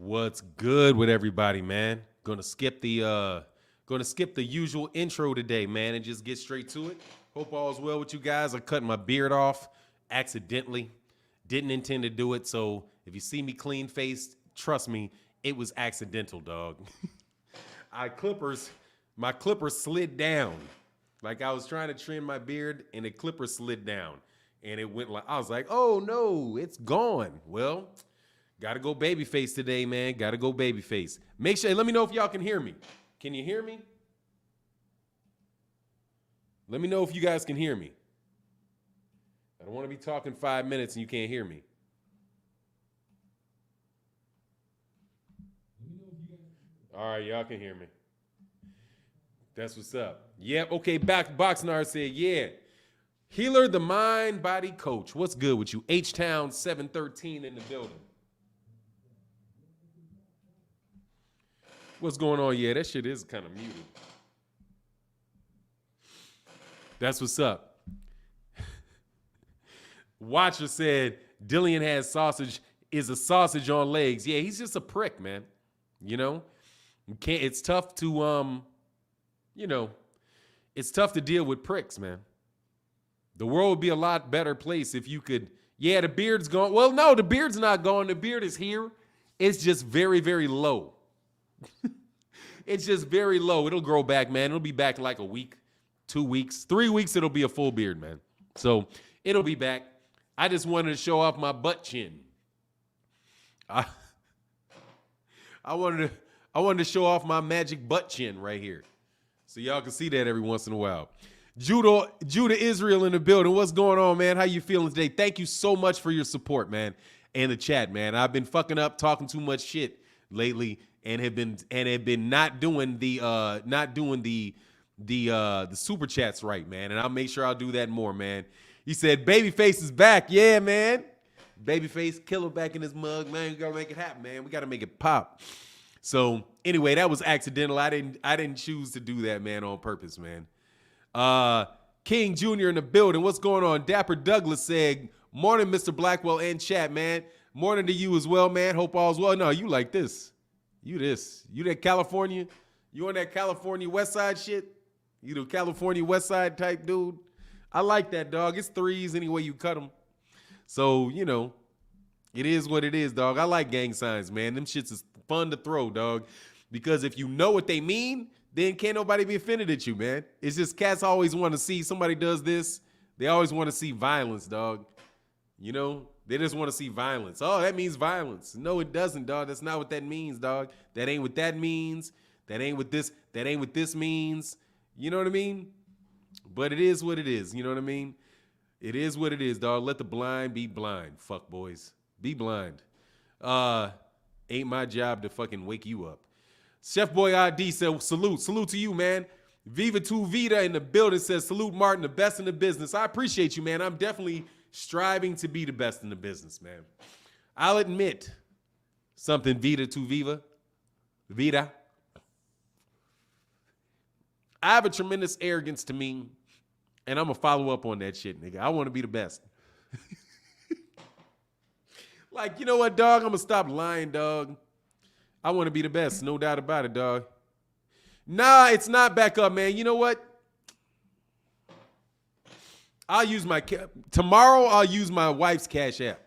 What's good with everybody, man? Gonna skip the usual intro today, man, and just get straight to it. Hope all's well with you guys. I cut my beard off accidentally. Didn't intend to do it, so if you see me clean faced, trust me, it was accidental, dog. My clippers slid down. Like I was trying to trim my beard and the clipper slid down. And it went like I was like, oh no, it's gone. Well, gotta go babyface today, man. Gotta go babyface. Make sure, let me know if y'all can hear me. Can you hear me? Let me know if you guys can hear me. I don't want to be talking 5 minutes and you can't hear me. All right, y'all can hear me. That's what's up. Yep, okay, Boxnar said, yeah. Healer, the mind, body coach. What's good with you? H-Town 713 in the building. What's going on? Yeah, that shit is kind of muted. That's what's up. Watcher said, Dillian has is a sausage on legs. Yeah, he's just a prick, man. You know? It's tough to, it's tough to deal with pricks, man. The world would be a lot better place if you could, yeah, the beard's gone. Well, no, the beard's not gone. The beard is here. It's just very, very low. It's just very low. It'll grow back, man. It'll be back in like a week, 2 weeks, 3 weeks. It'll be a full beard, man. So it'll be back. I just wanted to show off my butt chin. I wanted to show off my magic butt chin right here. So y'all can see that every once in a while. Judah Israel in the building. What's going on, man? How you feeling today? Thank you so much for your support, man, and the chat, man. I've been fucking up, talking too much shit lately, and have been not doing the super chats right, man. And I'll make sure I'll do that more, man. He said Babyface is back. Yeah, man. Babyface killer back in his mug, man. We gotta make it happen, man. We gotta make it pop. So anyway, that was accidental. I didn't choose to do that, man, on purpose, man. King Jr. in the building. What's going on? Dapper Douglas said, morning, Mr. Blackwell and chat, man. Morning to you as well, man. Hope all's well. No, you like this. You that California? You on that California West Side shit? You the California West Side type dude? I like that, dog. It's threes any way you cut them. So, it is what it is, dog. I like gang signs, man. Them shits is fun to throw, dog. Because if you know what they mean, then can't nobody be offended at you, man. It's just cats always want to see somebody does this. They always want to see violence, dog. They just want to see violence. Oh, that means violence. No, it doesn't, dog. That's not what that means, dog. That ain't what that means. That ain't what this means. You know what I mean? But it is what it is. You know what I mean? It is what it is, dog. Let the blind be blind. Fuck boys. Be blind. Ain't my job to fucking wake you up. Chef Boy ID said, salute to you, man. Viva Tu Vida in the building says, salute Martin, the best in the business. I appreciate you, man. I'm definitely striving to be the best in the business, man. I'll admit something, Vida Tu Vida. I have a tremendous arrogance to me, and I'm going to follow up on that shit, nigga. I want to be the best. Like, you know what, dog? I'm going to stop lying, dog. I want to be the best, no doubt about it, dog. Nah, it's not back up, man. You know what? Tomorrow I'll use my wife's Cash App.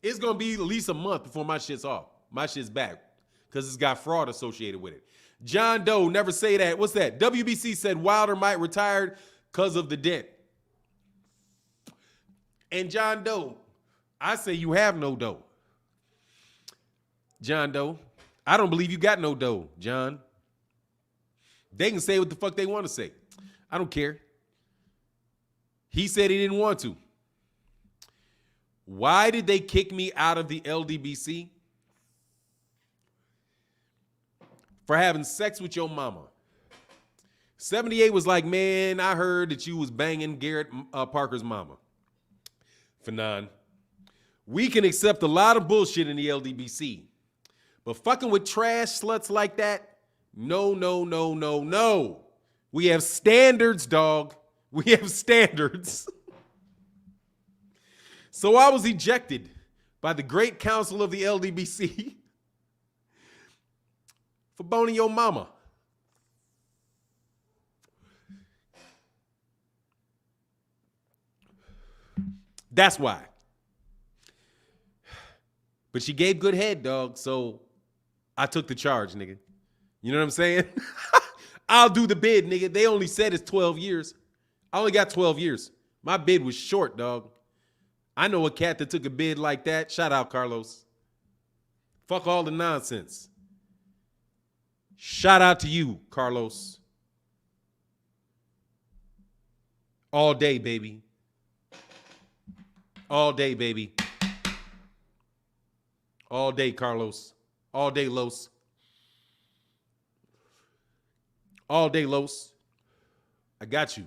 It's going to be at least a month before my shit's off. My shit's back because it's got fraud associated with it. John Doe, never say that. What's that? WBC said Wilder might retire because of the debt. And John Doe, I say you have no dough. John Doe, I don't believe you got no dough, John. They can say what the fuck they want to say. I don't care. He said he didn't want to. Why did they kick me out of the LDBC? For having sex with your mama. 78 was like, man, I heard that you was banging Garrett Parker's mama. Fannon, we can accept a lot of bullshit in the LDBC. But fucking with trash sluts like that, no. We have standards, dog. We have standards. So I was ejected by the great council of the LDBC for boning your mama. That's why. But she gave good head, dog, so I took the charge, nigga. You know what I'm saying? I'll do the bid, nigga. They only said it's 12 years. I only got 12 years. My bid was short, dog. I know a cat that took a bid like that. Shout out, Carlos. Fuck all the nonsense. Shout out to you, Carlos. All day, baby. All day, baby. All day, Carlos. All day, Los. All day, Los. I got you.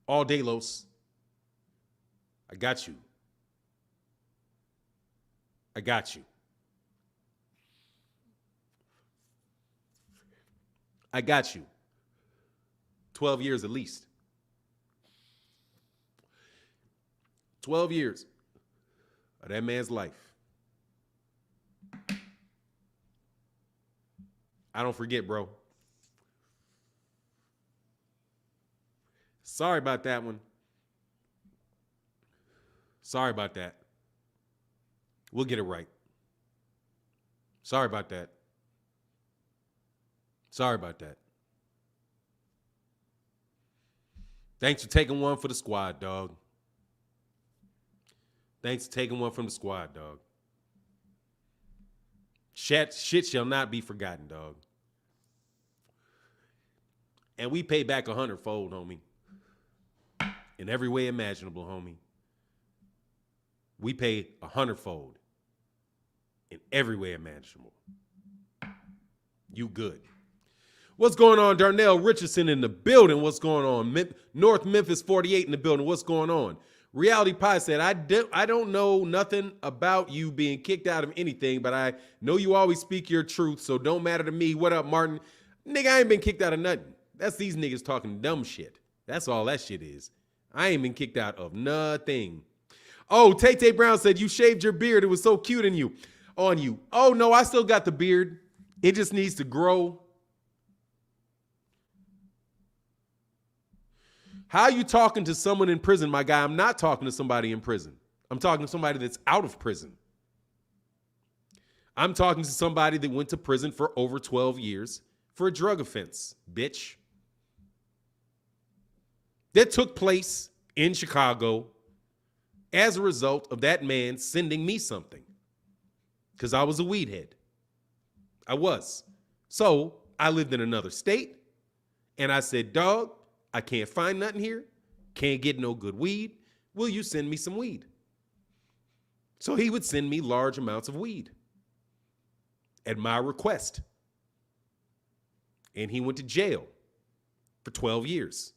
All day, Los. I got you. I got you. I got you. 12 years at least. 12 years of that man's life. I don't forget, bro. Sorry about that one. Sorry about that. We'll get it right. Sorry about that. Sorry about that. Thanks for taking one for the squad, dog. Thanks for taking one from the squad, dog. Shit shall not be forgotten, dog. And we pay back 100-fold, homie. In every way imaginable, homie. We pay 100-fold. In every way imaginable. You good. What's going on? Darnell Richardson in the building. What's going on? North Memphis 48 in the building. What's going on? Reality Pie said, I don't know nothing about you being kicked out of anything, but I know you always speak your truth, so don't matter to me. What up, Martin? Nigga, I ain't been kicked out of nothing. That's these niggas talking dumb shit. That's all that shit is. I ain't been kicked out of nothing. Oh, Tay Brown said, you shaved your beard. It was so cute on you. Oh, no, I still got the beard. It just needs to grow. How are you talking to someone in prison, my guy? I'm not talking to somebody in prison. I'm talking to somebody that's out of prison. I'm talking to somebody that went to prison for over 12 years for a drug offense, bitch. That took place in Chicago as a result of that man sending me something. Because I was a weed head. I was. So I lived in another state. And I said, dog, I can't find nothing here. Can't get no good weed. Will you send me some weed? So he would send me large amounts of weed at my request. And he went to jail for 12 years.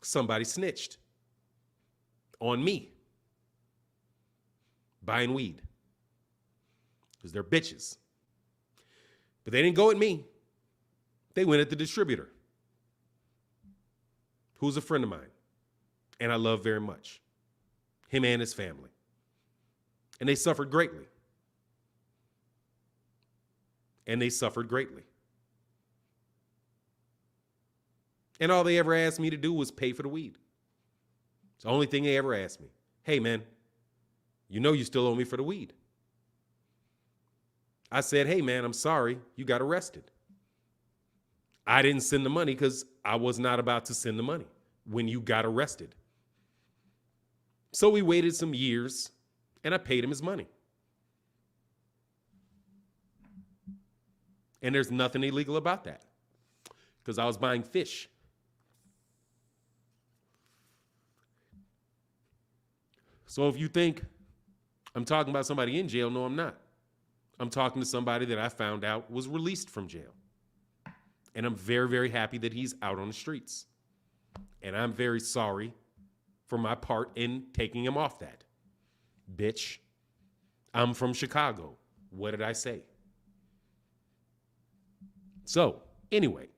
Somebody snitched on me buying weed because they're bitches. But they didn't go at me. They went at the distributor, who's a friend of mine and I love very much, him and his family. And they suffered greatly. And they suffered greatly. And all they ever asked me to do was pay for the weed. It's the only thing they ever asked me. Hey, man, you know you still owe me for the weed. I said, hey, man, I'm sorry. You got arrested. I didn't send the money because I was not about to send the money when you got arrested. So we waited some years, and I paid him his money. And there's nothing illegal about that because I was buying fish. So if you think I'm talking about somebody in jail, no, I'm not. I'm talking to somebody that I found out was released from jail. And I'm very, very happy that he's out on the streets. And I'm very sorry for my part in taking him off that. Bitch, I'm from Chicago. What did I say? So, anyway.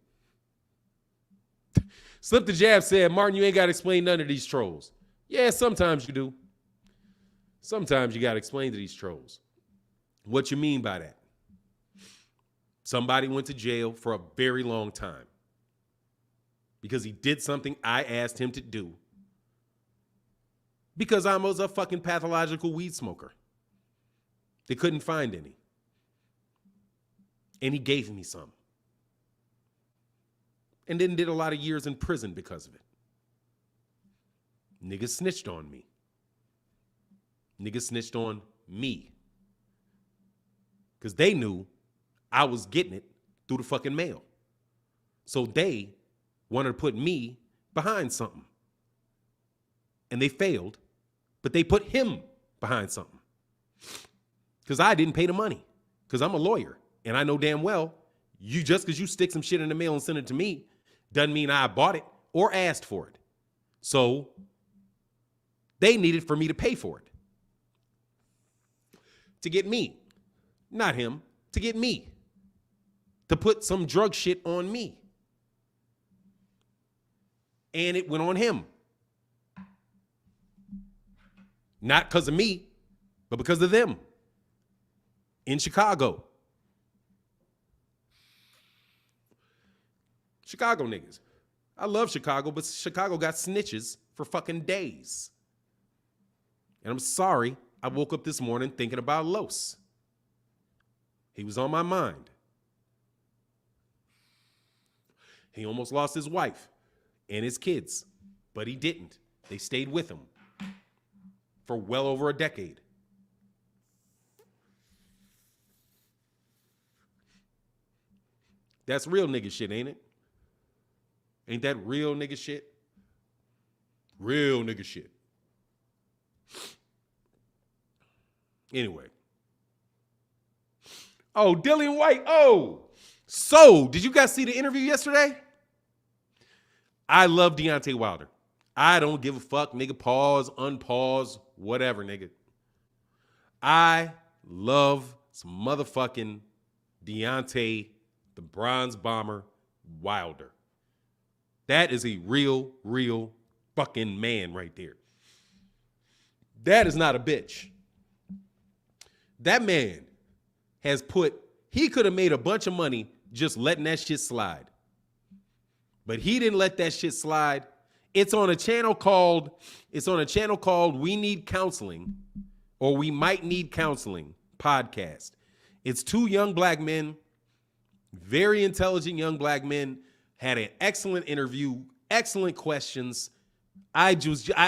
Slip the Jab said, Martin, you ain't got to explain none of these trolls. Yeah, sometimes you do. Sometimes you got to explain to these trolls what you mean by that. Somebody went to jail for a very long time because he did something I asked him to do because I was a fucking pathological weed smoker. They couldn't find any. And he gave me some. And then did a lot of years in prison because of it. Niggas snitched on me. Niggas snitched on me. Because they knew I was getting it through the fucking mail. So they wanted to put me behind something. And they failed, but they put him behind something. Because I didn't pay the money. Because I'm a lawyer. And I know damn well, you just because you stick some shit in the mail and send it to me, doesn't mean I bought it or asked for it. So they needed for me to pay for it. To get me. Not him. To get me. To put some drug shit on me. And it went on him. Not because of me, but because of them. In Chicago. Chicago niggas. I love Chicago, but Chicago got snitches for fucking days. And I'm sorry, I woke up this morning thinking about Los. He was on my mind. He almost lost his wife and his kids, but he didn't. They stayed with him for well over a decade. That's real nigga shit, ain't it? Ain't that real nigga shit? Real nigga shit. Anyway. Oh, Dillian Whyte. Oh. So, did you guys see the interview yesterday? I love Deontay Wilder. I don't give a fuck, nigga. Pause, unpause, whatever, nigga. I love some motherfucking Deontay, the Bronze Bomber Wilder. That is a real fucking man right there. That is not a bitch. That man has he could have made a bunch of money just letting that shit slide. But he didn't let that shit slide. It's on a channel called We Need Counseling, or We Might Need Counseling podcast. It's two young black men, very intelligent young black men, had an excellent interview, excellent questions. I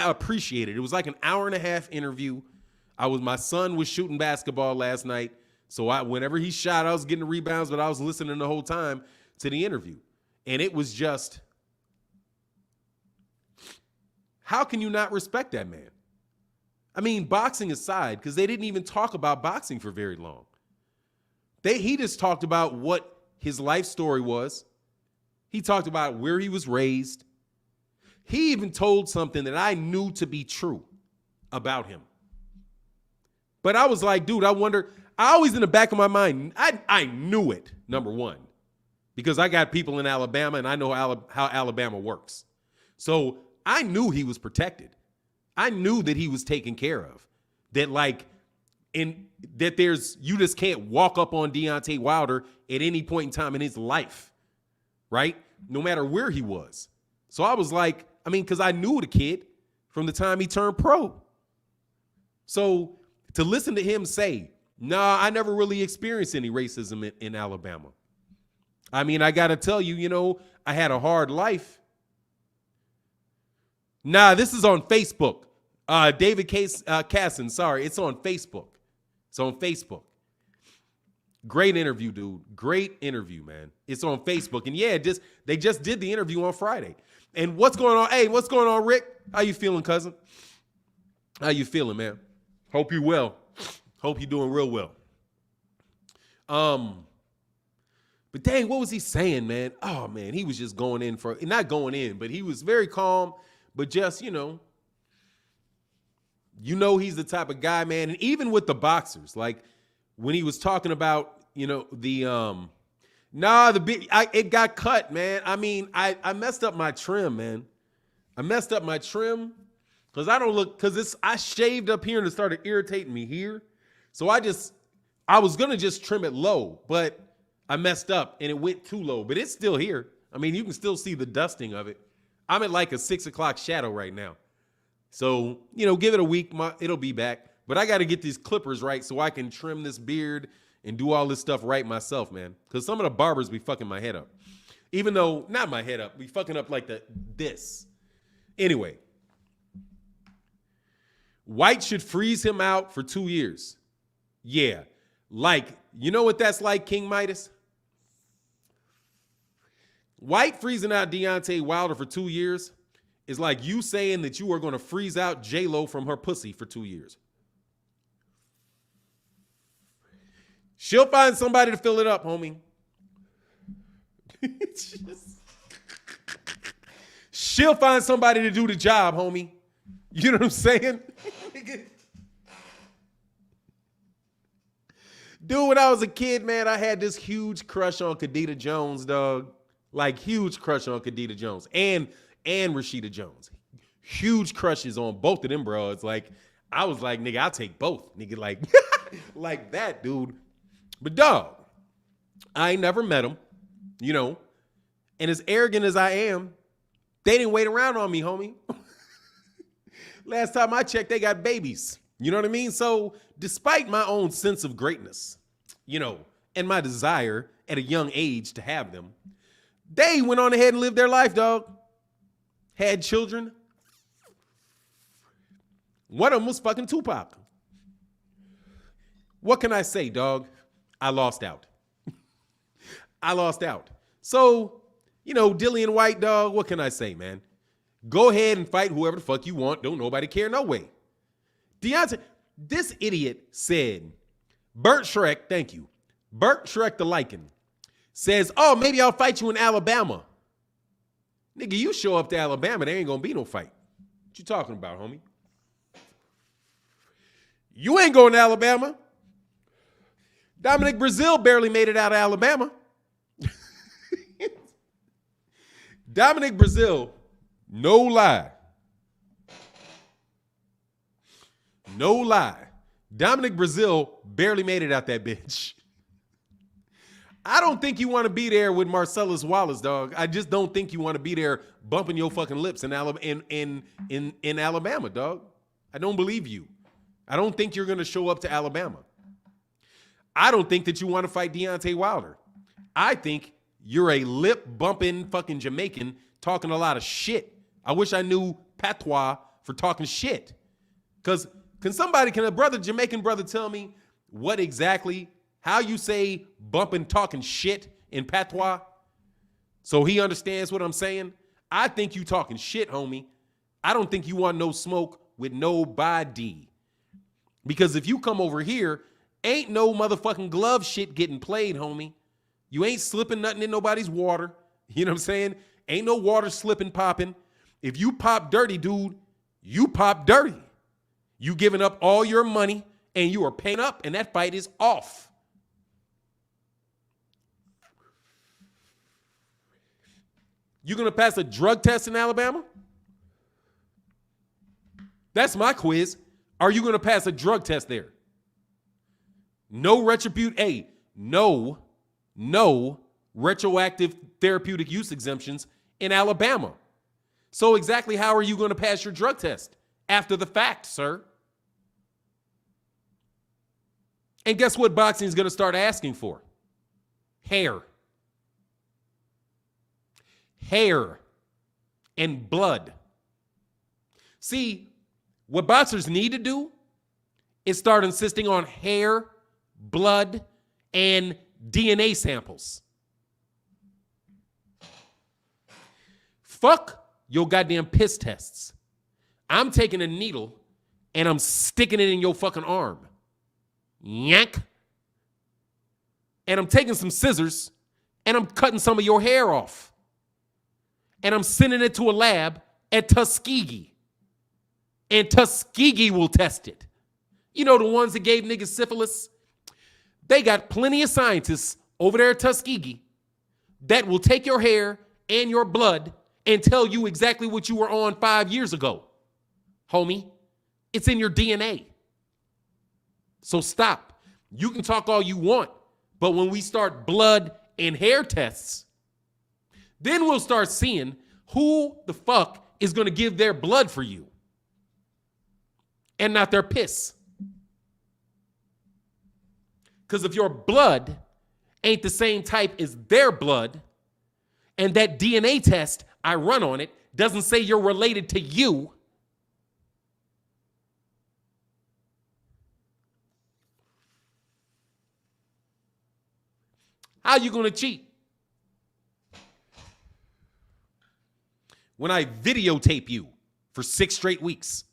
appreciate it. It was like an hour and a half interview. My son was shooting basketball last night. So whenever he shot, I was getting the rebounds, but I was listening the whole time to the interview. And it was just, how can you not respect that man? I mean, boxing aside, because they didn't even talk about boxing for very long. He just talked about what his life story was. He talked about where he was raised. He even told something that I knew to be true about him. But I was like, dude, I wonder, I always in the back of my mind, I knew it, number one, because I got people in Alabama and I know how Alabama works. So I knew he was protected. I knew that he was taken care of. That you just can't walk up on Deontay Wilder at any point in time in his life. Right? No matter where he was. So I was like, because I knew the kid from the time he turned pro. So to listen to him say, nah, I never really experienced any racism in Alabama. I got to tell you, I had a hard life. Nah, this is on Facebook. David Casson, sorry, it's on Facebook. It's on Facebook. Great interview, dude. Great interview, man. It's on Facebook. And yeah, they just did the interview on Friday. And what's going on? Hey, what's going on, Rick? How you feeling, cousin? How you feeling, man? Hope you well. Hope you're doing real well. But dang, what was he saying, man? Oh, man, he was just going in not going in, but he was very calm, but just, he's the type of guy, man. And even with the boxers, like when he was talking about, it got cut, man. I messed up my trim, man. I messed up my trim because I shaved up here and it started irritating me here. So I was going to just trim it low, but I messed up and it went too low, but it's still here. I mean, you can still see the dusting of it. I'm at like a 6 o'clock shadow right now. So, give it a week, it'll be back. But I got to get these clippers right so I can trim this beard and do all this stuff right myself, man. Because some of the barbers be fucking my head up. Even though, not my head up, be fucking up like this. Anyway. Whyte should freeze him out for 2 years. Yeah. Like, you know what that's like, King Midas? Whyte freezing out Deontay Wilder for 2 years is like you saying that you are going to freeze out J-Lo from her pussy for 2 years. She'll find somebody to fill it up, homie. She'll find somebody to do the job, homie. You know what I'm saying? Dude, when I was a kid, man, I had this huge crush on Khadijah Jones, dog. Like, huge crush on Khadijah Jones and Rashida Jones. Huge crushes on both of them, bro. It's like, I was like, nigga, I'll take both. Nigga, like, like that, dude. But, dog, I ain't never met them, And as arrogant as I am, they didn't wait around on me, homie. Last time I checked, they got babies. You know what I mean? So despite my own sense of greatness, and my desire at a young age to have them, they went on ahead and lived their life, dog. Had children. One of them was fucking Tupac. What can I say, dog? I lost out. I lost out. So, Dillian Whyte, dog, what can I say, man? Go ahead and fight whoever the fuck you want. Don't nobody care, no way. Deontay, this idiot said, Bert Shrek, thank you. Bert Shrek the Lycan says, oh, maybe I'll fight you in Alabama. Nigga, you show up to Alabama, there ain't gonna be no fight. What you talking about, homie? You ain't going to Alabama. Dominic Brazil barely made it out of Alabama. Dominic Brazil, no lie. No lie. Dominic Brazil barely made it out that bitch. I don't think you want to be there with Marcellus Wallace, dog. I just don't think you want to be there bumping your fucking lips in Alabama, dog. I don't believe you. I don't think you're going to show up to Alabama. I don't think that you want to fight Deontay Wilder. I think you're a lip-bumping fucking Jamaican talking a lot of shit. I wish I knew patois for talking shit. Because can a Jamaican brother tell me what exactly, how you say bumping talking shit in patois? So he understands what I'm saying? I think you talking shit, homie. I don't think you want no smoke with nobody. Because if you come over here, ain't no motherfucking glove shit getting played, homie. You ain't slipping nothing in nobody's water. You know what I'm saying? Ain't no water slipping, popping. If you pop dirty, dude, you pop dirty. You giving up all your money and you are paying up and that fight is off. You gonna pass a drug test in Alabama? That's my quiz. Are you gonna pass a drug test there? No no retroactive therapeutic use exemptions in Alabama. So exactly how are you going to pass your drug test? After the fact, sir. And guess what boxing is going to start asking for? Hair. Hair and blood. See, what boxers need to do is start insisting on hair, blood, and DNA samples. Fuck your goddamn piss tests. I'm taking a needle and I'm sticking it in your fucking arm. Yank. And I'm taking some scissors and I'm cutting some of your hair off. And I'm sending it to a lab at Tuskegee. And Tuskegee will test it. You know, the ones that gave niggas syphilis? They got plenty of scientists over there at Tuskegee that will take your hair and your blood and tell you exactly what you were on 5 years ago. Homie, it's in your DNA. So stop. You can talk all you want, but when we start blood and hair tests, then we'll start seeing who the fuck is going to give their blood for you and not their piss. Because if your blood ain't the same type as their blood, and that DNA test I run on it doesn't say you're related to you, how you going to cheat? When I videotape you for 6 straight weeks.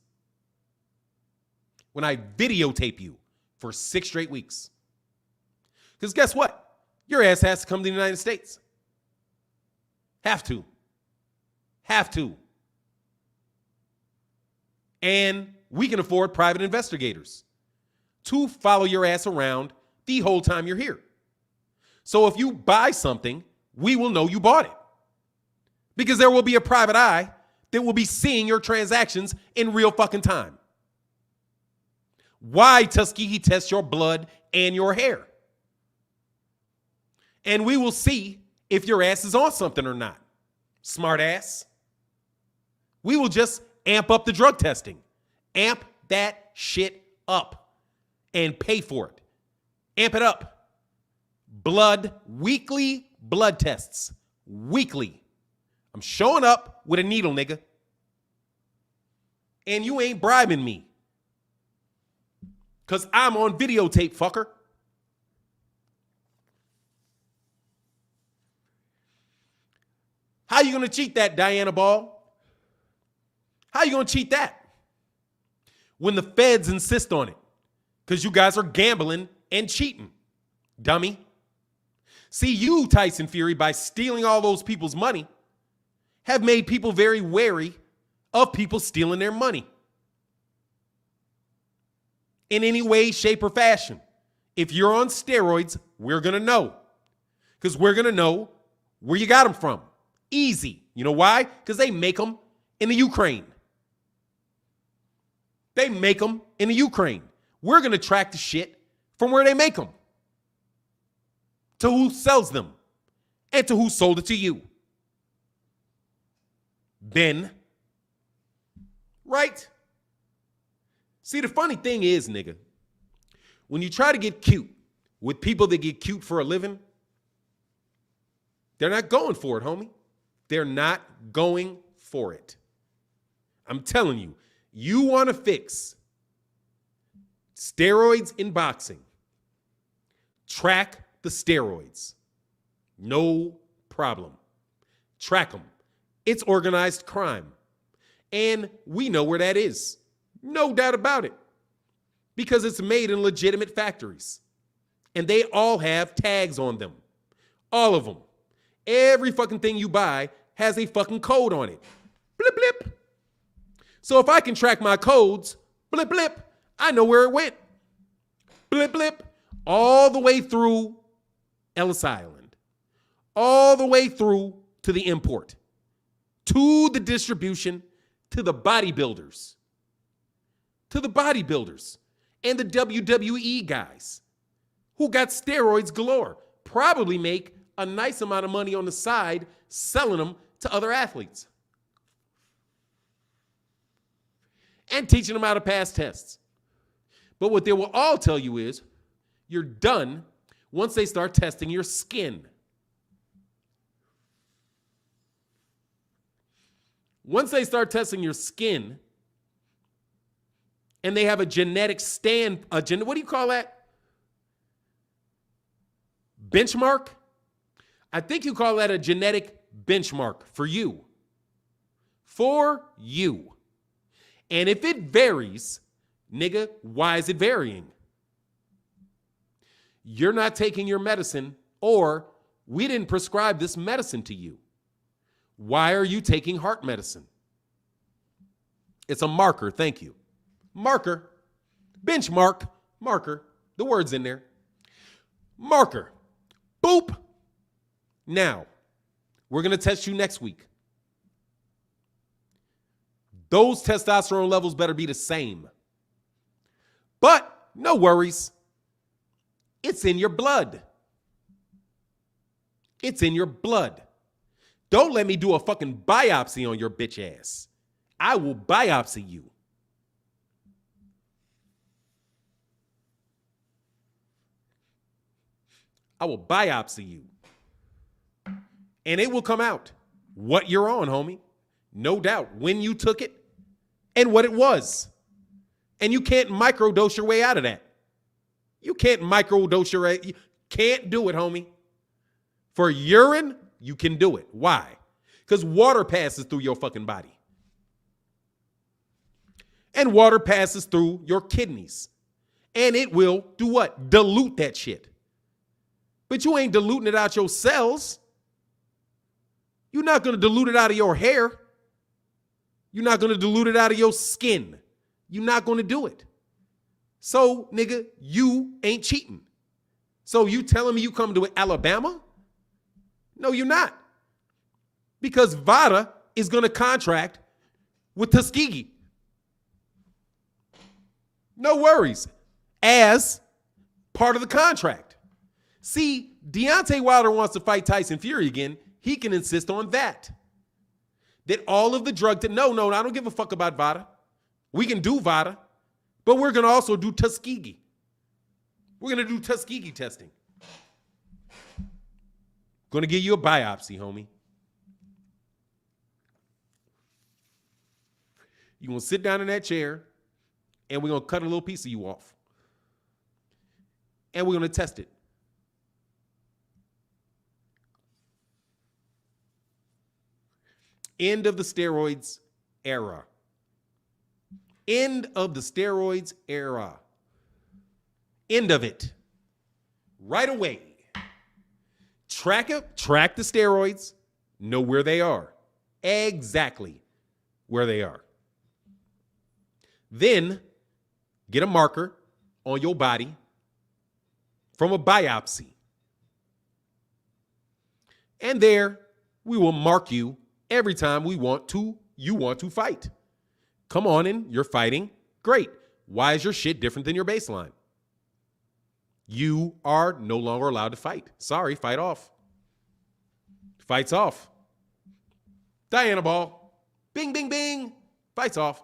When I videotape you for 6 straight weeks. Because guess what? Your ass has to come to the United States. Have to. Have to. And we can afford private investigators to follow your ass around the whole time you're here. So if you buy something, we will know you bought it. Because there will be a private eye that will be seeing your transactions in real fucking time. Why, Tuskegee, test your blood and your hair? And we will see if your ass is on something or not. Smart ass. We will just amp up the drug testing. Amp that shit up and pay for it. Amp it up. Weekly blood tests. Weekly. I'm showing up with a needle, nigga. And you ain't bribing me. Because I'm on videotape, fucker. How you going to cheat that, Diana Ball? How you going to cheat that? When the feds insist on it. Because you guys are gambling and cheating. Dummy. See, you, Tyson Fury, by stealing all those people's money, have made people very wary of people stealing their money. In any way, shape, or fashion. If you're on steroids, we're going to know. Because we're going to know where you got them from. Easy. You know why? Because they make them in the Ukraine. They make them in the Ukraine. We're going to track the shit from where they make them to who sells them and to who sold it to you. Ben. Right? See, the funny thing is, nigga, when you try to get cute with people that get cute for a living, they're not going for it, homie. They're not going for it. I'm telling you, you want to fix steroids in boxing. Track the steroids. No problem. Track them. It's organized crime. And we know where that is. No doubt about it. Because it's made in legitimate factories. And they all have tags on them. All of them. Every fucking thing you buy has a fucking code on it. Blip, blip. So if I can track my codes, blip, blip, I know where it went. Blip, blip. All the way through Ellis Island. All the way through to the import. To the distribution. To the bodybuilders. To the bodybuilders. And the WWE guys. Who got steroids galore. Probably make a nice amount of money on the side selling them to other athletes. And teaching them how to pass tests. But what they will all tell you is you're done once they start testing your skin. Once they start testing your skin and they have a genetic what do you call that? Benchmark? I think you call that a genetic benchmark for you. For you. And if it varies, nigga, why is it varying? You're not taking your medicine, or we didn't prescribe this medicine to you. Why are you taking heart medicine? It's a marker, thank you. Marker. Benchmark. Marker. The word's in there. Marker. Boop. Now, we're going to test you next week. Those testosterone levels better be the same. But no worries. It's in your blood. It's in your blood. Don't let me do a fucking biopsy on your bitch ass. I will biopsy you. I will biopsy you. And it will come out what you're on, homie. No doubt. When you took it and what it was. And you can't microdose your way out of that. You can't microdose your way. You can't do it, homie. For urine, you can do it. Why? Because water passes through your fucking body. And water passes through your kidneys. And it will do what? Dilute that shit. But you ain't diluting it out your cells. You're not going to dilute it out of your hair. You're not going to dilute it out of your skin. You're not going to do it. So, nigga, you ain't cheating. So you telling me you come to Alabama? No, you're not. Because VADA is going to contract with Tuskegee. No worries. As part of the contract. See, Deontay Wilder wants to fight Tyson Fury again. He can insist on that. That all of the drug... No, I don't give a fuck about VADA. We can do VADA. But we're going to also do Tuskegee. We're going to do Tuskegee testing. Going to give you a biopsy, homie. You're going to sit down in that chair, and we're going to cut a little piece of you off. And we're going to test it. End of the steroids era. End of the steroids era. End of it. Right away. Track the steroids. Know where they are. Exactly where they are. Then get a marker on your body from a biopsy. And there we will mark you every time you want to fight. Come on in, you're fighting. Great. Why is your shit different than your baseline? You are no longer allowed to fight. Sorry, fight off. Fights off. Diana ball. Bing, bing, bing. Fights off.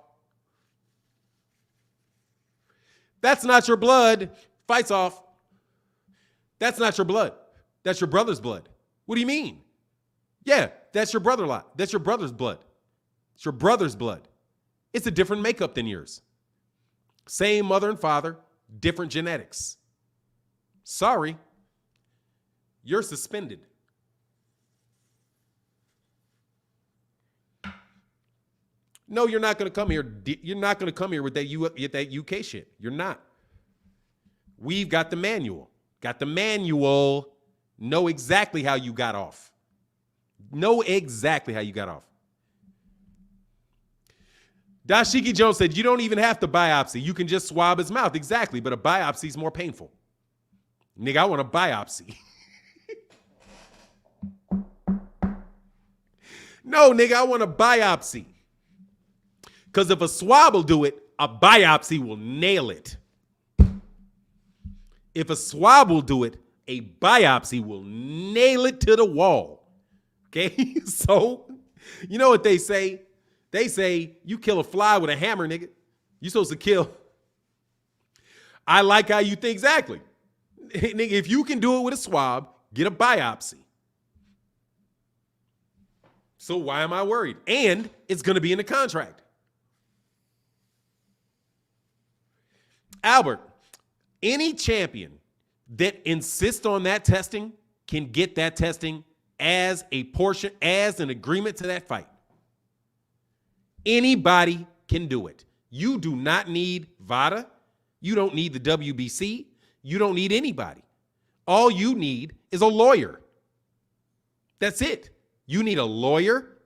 That's not your blood. Fights off. That's not your blood. That's your brother's blood. What do you mean? Yeah, that's your brother lot. That's your brother's blood. It's your brother's blood. It's a different makeup than yours. Same mother and father, different genetics. Sorry, you're suspended. No, you're not going to come here. You're not going to come here with that UK shit. You're not. We've got the manual. Got the manual. Know exactly how you got off. Know exactly how you got off. Dashiki Jones said, you don't even have to biopsy. You can just swab his mouth. Exactly, but a biopsy is more painful. Nigga, I want a biopsy. No, nigga, I want a biopsy. Because if a swab will do it, a biopsy will nail it. If a swab will do it, a biopsy will nail it to the wall. Okay? So, you know what they say? They say, you kill a fly with a hammer, nigga. You supposed to kill. I like how you think exactly. Nigga, if you can do it with a swab, get a biopsy. So why am I worried? And it's going to be in the contract. Albert, any champion that insists on that testing can get that testing as a portion, as an agreement to that fight. Anybody can do it. You do not need VADA. You don't need the WBC. You don't need anybody. All you need is a lawyer. That's it. You need a lawyer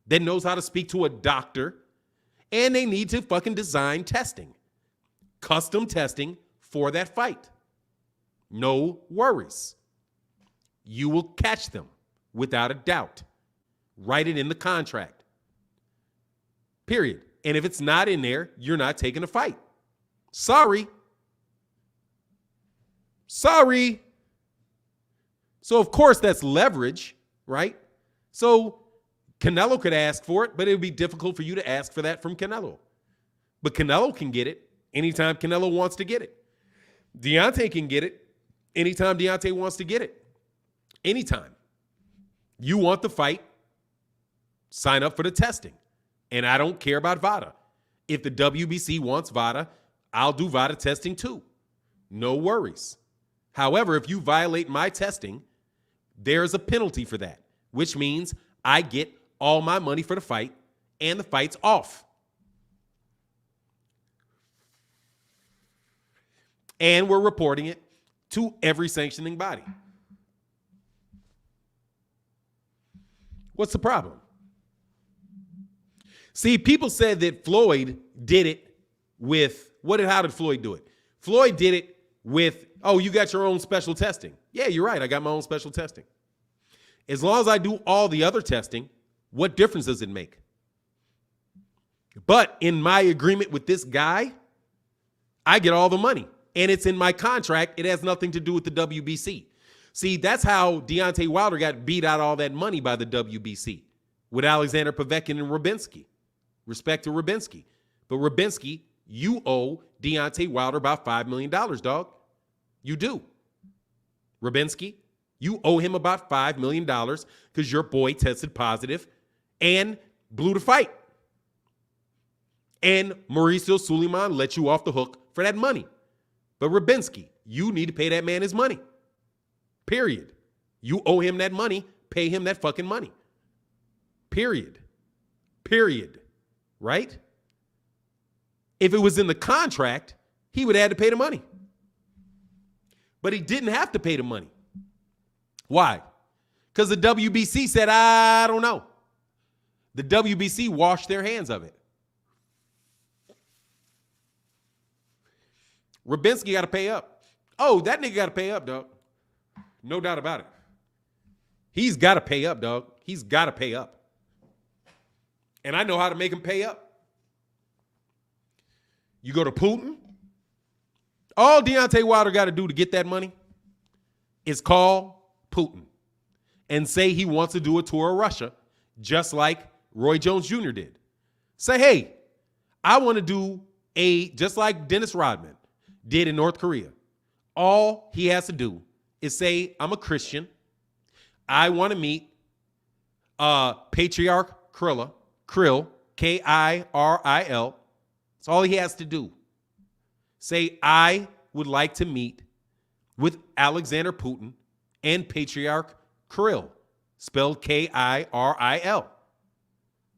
that knows how to speak to a doctor, and they need to fucking design testing. Custom testing for that fight. No worries. You will catch them without a doubt. Write it in the contract. Period. And if it's not in there, you're not taking a fight. Sorry. So, of course, that's leverage, right? So Canelo could ask for it, but it would be difficult for you to ask for that from Canelo. But Canelo can get it anytime Canelo wants to get it. Deontay can get it anytime Deontay wants to get it. Anytime. You want the fight, sign up for the testing. And I don't care about VADA. If the WBC wants VADA, I'll do VADA testing too. No worries. However, if you violate my testing, there's a penalty for that, which means I get all my money for the fight and the fight's off. And we're reporting it to every sanctioning body. What's the problem? See, people said that Floyd did it with, how did Floyd do it? Floyd did it with, oh, you got your own special testing. Yeah, you're right. I got my own special testing. As long as I do all the other testing, what difference does it make? But in my agreement with this guy, I get all the money. And it's in my contract. It has nothing to do with the WBC. See, that's how Deontay Wilder got beat out all that money by the WBC with Alexander Povetkin and Rubinsky. Respect to Rubinsky. But Rubinsky, you owe Deontay Wilder about $5 million, dog. You do. Rubinsky, you owe him about $5 million because your boy tested positive and blew the fight. And Mauricio Suleiman let you off the hook for that money. But Rubinsky, you need to pay that man his money. Period. You owe him that money. Pay him that fucking money. Period. Period. Right? If it was in the contract, he would have had to pay the money. But he didn't have to pay the money. Why? Because the WBC said, I don't know. The WBC washed their hands of it. Rubinsky got to pay up. Oh, that nigga got to pay up, dog. No doubt about it. He's got to pay up, dog. He's got to pay up. And I know how to make him pay up. You go to Putin. All Deontay Wilder got to do to get that money is call Putin and say he wants to do a tour of Russia, just like Roy Jones Jr. did. Say, hey, I want to do just like Dennis Rodman did in North Korea. All he has to do is say, I'm a Christian. I want to meet Patriarch Krill, Kiril. That's all he has to do. Say, I would like to meet with Alexander Putin and Patriarch Krill, spelled Kiril.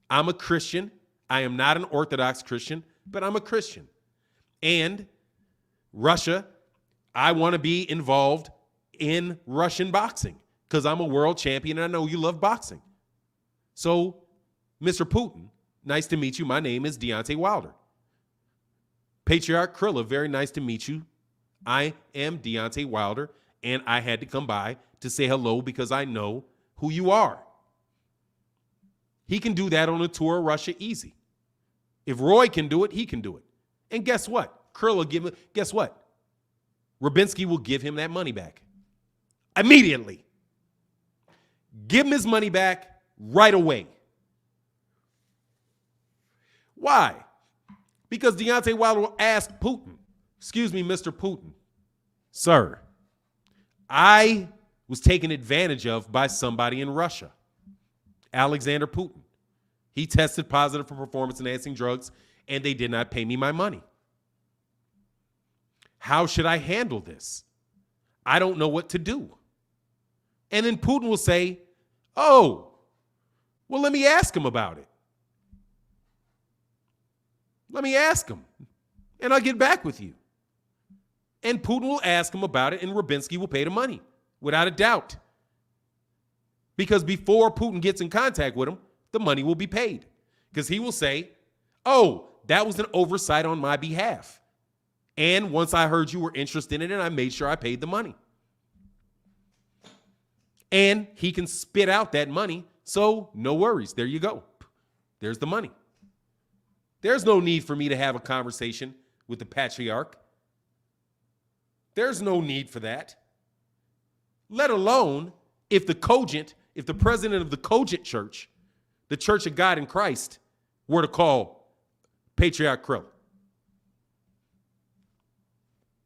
I'm a Christian. I am not an Orthodox Christian, but I'm a Christian. And Russia, I want to be involved in Russian boxing because I'm a world champion and I know you love boxing. So, Mr. Putin, nice to meet you. My name is Deontay Wilder. Patriarch Krilla, very nice to meet you. I am Deontay Wilder, and I had to come by to say hello because I know who you are. He can do that on a tour of Russia easy. If Roy can do it, he can do it. And guess what? Guess what? Rubinsky will give him that money back. Immediately. Give him his money back right away. Why? Because Deontay Wilder will ask Putin, excuse me, Mr. Putin, sir, I was taken advantage of by somebody in Russia, Alexander Putin. He tested positive for performance-enhancing drugs, and they did not pay me my money. How should I handle this? I don't know what to do. And then Putin will say, oh, well, let me ask him about it. Let me ask him, and I'll get back with you. And Putin will ask him about it, and Rubinsky will pay the money, without a doubt. Because before Putin gets in contact with him, the money will be paid. Because he will say, oh, that was an oversight on my behalf. And once I heard you were interested in it, I made sure I paid the money. And he can spit out that money, so no worries. There you go. There's the money. There's no need for me to have a conversation with the patriarch. There's no need for that. Let alone if the president of the Cogent Church, the Church of God in Christ, were to call Patriarch Krill?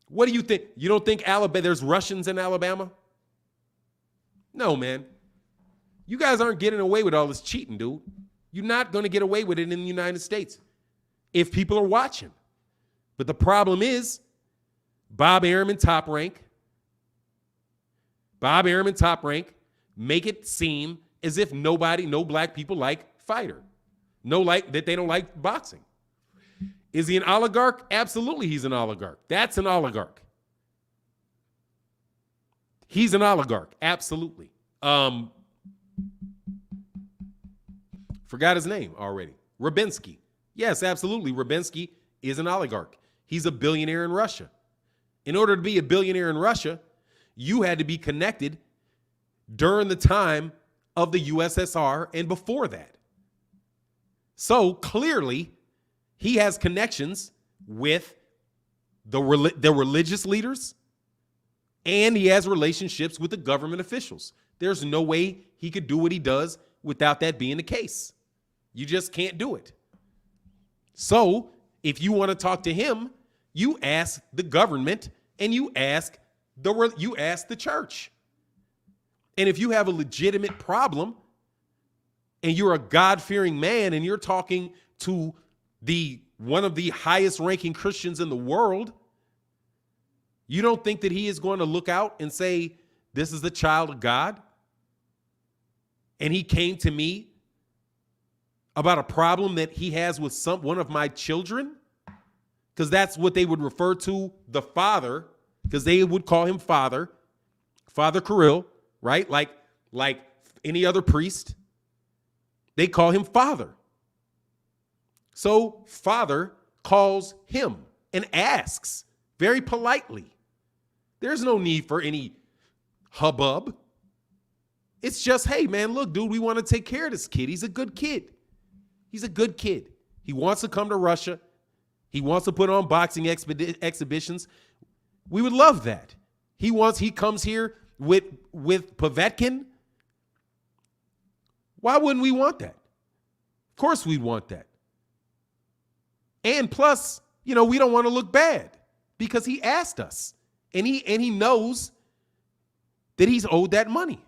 What do you think? You don't think there's Russians in Alabama? No, man. You guys aren't getting away with all this cheating, dude. You're not going to get away with it in the United States if people are watching. But the problem is Bob Arum, Top Rank, make it seem as if no black people like fighter. That they don't like boxing. Is he an oligarch? Absolutely, he's an oligarch. That's an oligarch. He's an oligarch, absolutely. Forgot his name already. Rubinsky. Yes, absolutely. Rubinsky is an oligarch. He's a billionaire in Russia. In order to be a billionaire in Russia, you had to be connected during the time of the USSR and before that. So clearly, he has connections with the religious leaders, and he has relationships with the government officials. There's no way he could do what he does without that being the case. You just can't do it. So if you want to talk to him, you ask the government and you ask the church. And if you have a legitimate problem and you're a God-fearing man and you're talking to one of the highest ranking Christians in the world, you don't think that he is going to look out and say, this is the child of God? And he came to me about a problem that he has with one of my children? Because that's what they would refer to the father, because they would call him Father Kirill, right? Like any other priest, they call him Father. So Father calls him and asks very politely. There's no need for any hubbub. It's just, hey, man, look, dude, we want to take care of this kid. He's a good kid. He's a good kid. He wants to come to Russia. He wants to put on boxing exhibitions. We would love that. He comes here with Povetkin. Why wouldn't we want that? Of course we'd want that. And plus, we don't want to look bad because he asked us. And he knows that he's owed that money.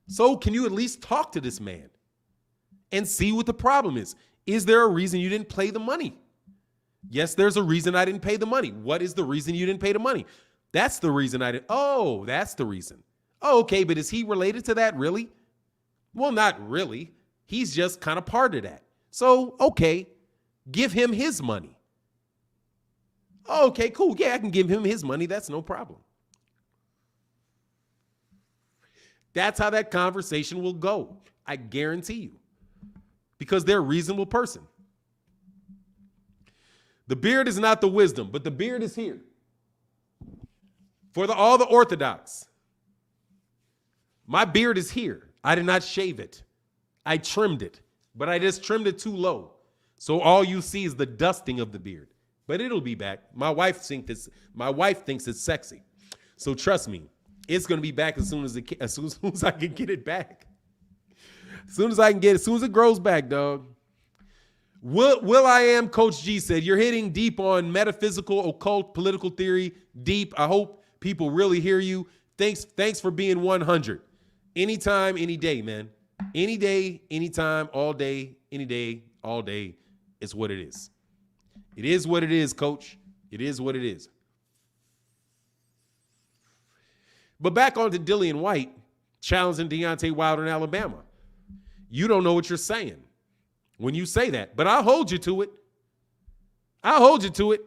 So can you at least talk to this man and see what the problem is? Is there a reason you didn't pay the money? Yes, there's a reason I didn't pay the money. What is the reason you didn't pay the money? That's the reason I didn't. Oh, that's the reason. Oh, okay, but is he related to that, really? Well, not really. He's just kind of part of that. So, okay, give him his money. Okay, cool. Yeah, I can give him his money. That's no problem. That's how that conversation will go. I guarantee you. Because they're a reasonable person. The beard is not the wisdom, but the beard is here. For all the Orthodox, my beard is here. I did not shave it. I trimmed it, but I just trimmed it too low. So all you see is the dusting of the beard. But it'll be back. My wife thinks it's sexy. So trust me, it's going to be back as soon as I can get it back. As soon as it grows back, dog. Will I Am Coach G said, you're hitting deep on metaphysical, occult, political theory. Deep. I hope people really hear you. Thanks for being 100. Anytime, any day, man. Any day, anytime, all day, any day, all day. It's what it is. It is what it is, Coach. It is what it is. But back on to Dillian Whyte challenging Deontay Wilder in Alabama. You don't know what you're saying when you say that, but I'll hold you to it. I'll hold you to it.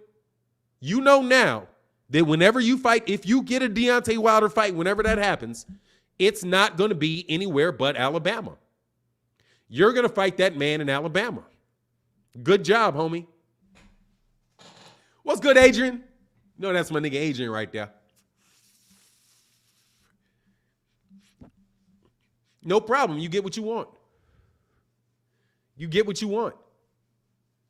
You know now that whenever you fight, if you get a Deontay Wilder fight, whenever that happens, it's not going to be anywhere but Alabama. You're going to fight that man in Alabama. Good job, homie. What's good, Adrian? No, that's my nigga Adrian right there. No problem. You get what you want. You get what you want.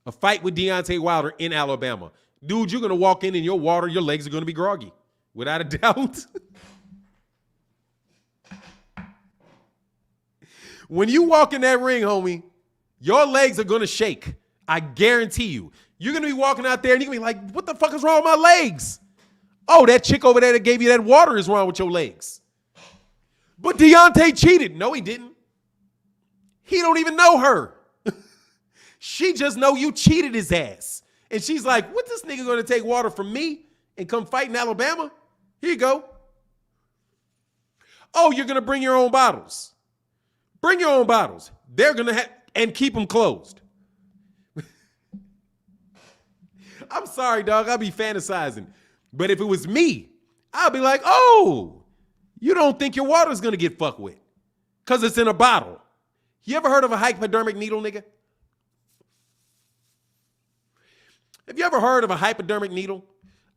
A fight with Deontay Wilder in Alabama. Dude, you're going to walk in your legs are going to be groggy. Without a doubt. When you walk in that ring, homie, your legs are going to shake. I guarantee you. You're going to be walking out there and you're going to be like, what the fuck is wrong with my legs? Oh, that chick over there that gave you that water is wrong with your legs. But Deontay cheated. No, he didn't. He don't even know her. She just know you cheated his ass. And she's like, what this nigga going to take water from me and come fight in Alabama? Here you go. Oh, you're going to bring your own bottles. Bring your own bottles. They're going to have, and keep them closed. I'm sorry, dog. I'll be fantasizing. But if it was me, I'll be like, oh, you don't think your water's going to get fucked with because it's in a bottle. You ever heard of a hypodermic needle, nigga? Have you ever heard of a hypodermic needle?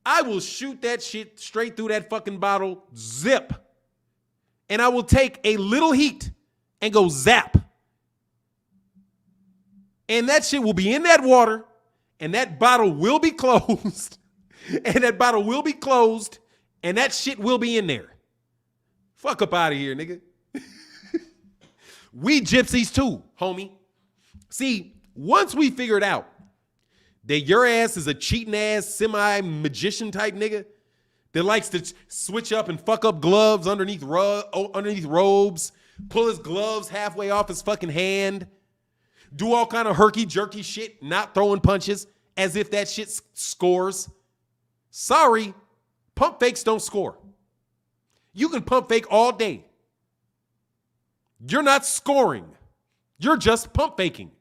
I will shoot that shit straight through that fucking bottle, zip. And I will take a little heat and go zap. And that shit will be in that water, and that bottle will be closed. And that bottle will be closed, and that shit will be in there. Fuck up out of here, nigga. We gypsies too, homie. See, once we figured out that your ass is a cheating ass, semi-magician type nigga that likes to switch up and fuck up gloves underneath robes, pull his gloves halfway off his fucking hand, do all kind of herky-jerky shit, not throwing punches, as if that shit scores. Sorry, pump fakes don't score. You can pump fake all day. You're not scoring. You're just pump faking.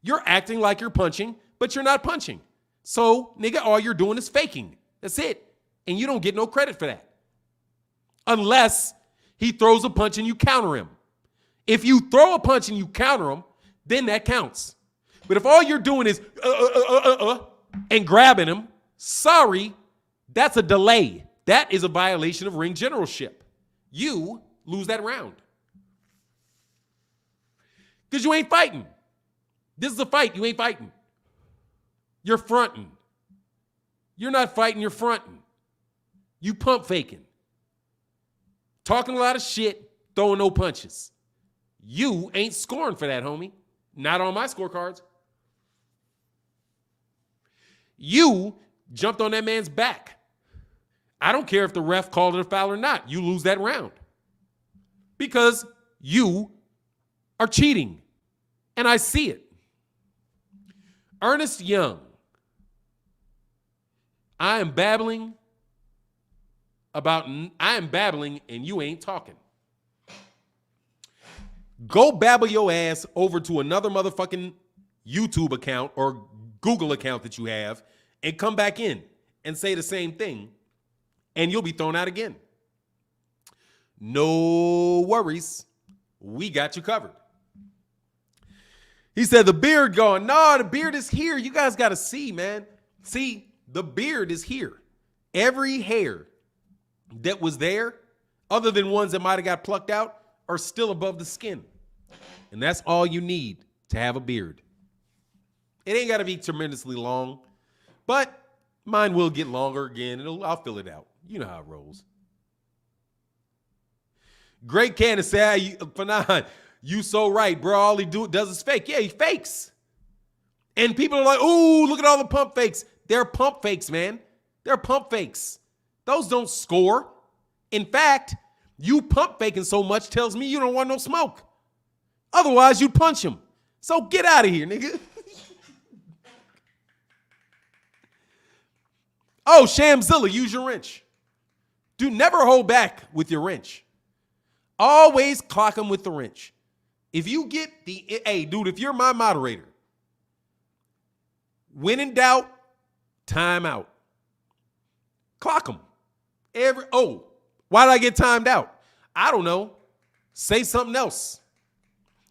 You're acting like you're punching, but you're not punching. So, nigga, all you're doing is faking. That's it. And you don't get no credit for that. Unless he throws a punch and you counter him. If you throw a punch and you counter him, then that counts. But if all you're doing is and grabbing him, sorry, that's a delay. That is a violation of ring generalship. You lose that round. Because you ain't fighting. This is a fight. You ain't fighting. You're fronting. You're not fighting. You're fronting. You pump faking. Talking a lot of shit, throwing no punches. You ain't scoring for that, homie. Not on my scorecards. You jumped on that man's back. I don't care if the ref called it a foul or not. You lose that round. Because you are cheating. And I see it. Ernest Young. I am babbling and you ain't talking. Go babble your ass over to another motherfucking YouTube account or Google account that you have and come back in and say the same thing and you'll be thrown out again. No worries. We got you covered. He said the beard gone. No, the beard is here. You guys got to see, man. See, the beard is here. Every hair that was there, other than ones that might have got plucked out, are still above the skin. And that's all you need to have a beard. It ain't got to be tremendously long, but mine will get longer again. I'll fill it out. You know how it rolls. Great Candace said, Fannon, you so right, bro. All he does is fake. Yeah, he fakes. And people are like, ooh, look at all the pump fakes. They're pump fakes, man. They're pump fakes. Those don't score. In fact, you pump faking so much tells me you don't want no smoke. Otherwise, you'd punch him. So get out of here, nigga. Oh, Shamzilla, use your wrench. Do never hold back with your wrench. Always clock him with the wrench. If you get hey, dude, if you're my moderator, when in doubt, time out. Clock him. Why did I get timed out? I don't know. Say something else.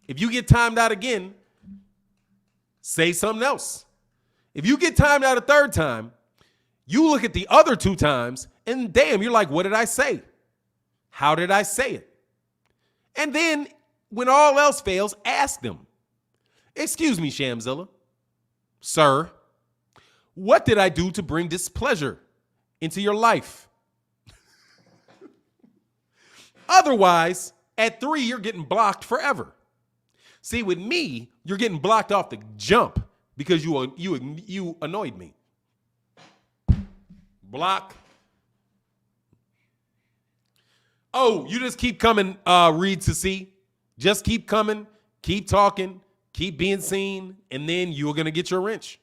If you get timed out again, say something else. If you get timed out a third time, you look at the other two times and damn, you're like, what did I say? How did I say it? And then when all else fails, ask them. Excuse me, Shamzilla. Sir, what did I do to bring displeasure into your life? Otherwise, at 3, you're getting blocked forever. See, with me, you're getting blocked off the jump because you annoyed me. Block. Oh, you just keep coming, read to see. Just keep coming, keep talking, keep being seen, and then you're going to get your wrench.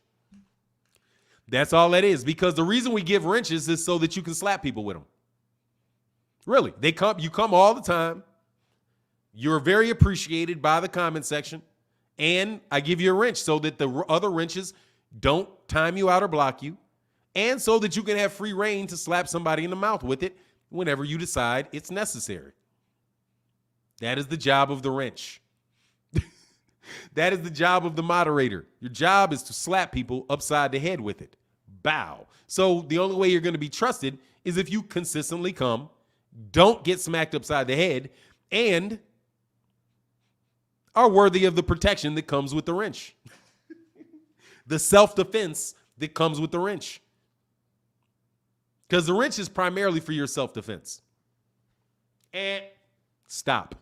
That's all that is. Because the reason we give wrenches is so that you can slap people with them. Really. You come all the time. You're very appreciated by the comment section. And I give you a wrench so that the other wrenches don't time you out or block you. And so that you can have free reign to slap somebody in the mouth with it whenever you decide it's necessary. That is the job of the wrench. That is the job of the moderator. Your job is to slap people upside the head with it. Bow. So the only way you're going to be trusted is if you consistently come, don't get smacked upside the head, and are worthy of the protection that comes with the wrench. The self-defense that comes with the wrench. Because the wrench is primarily for your self-defense. And stop.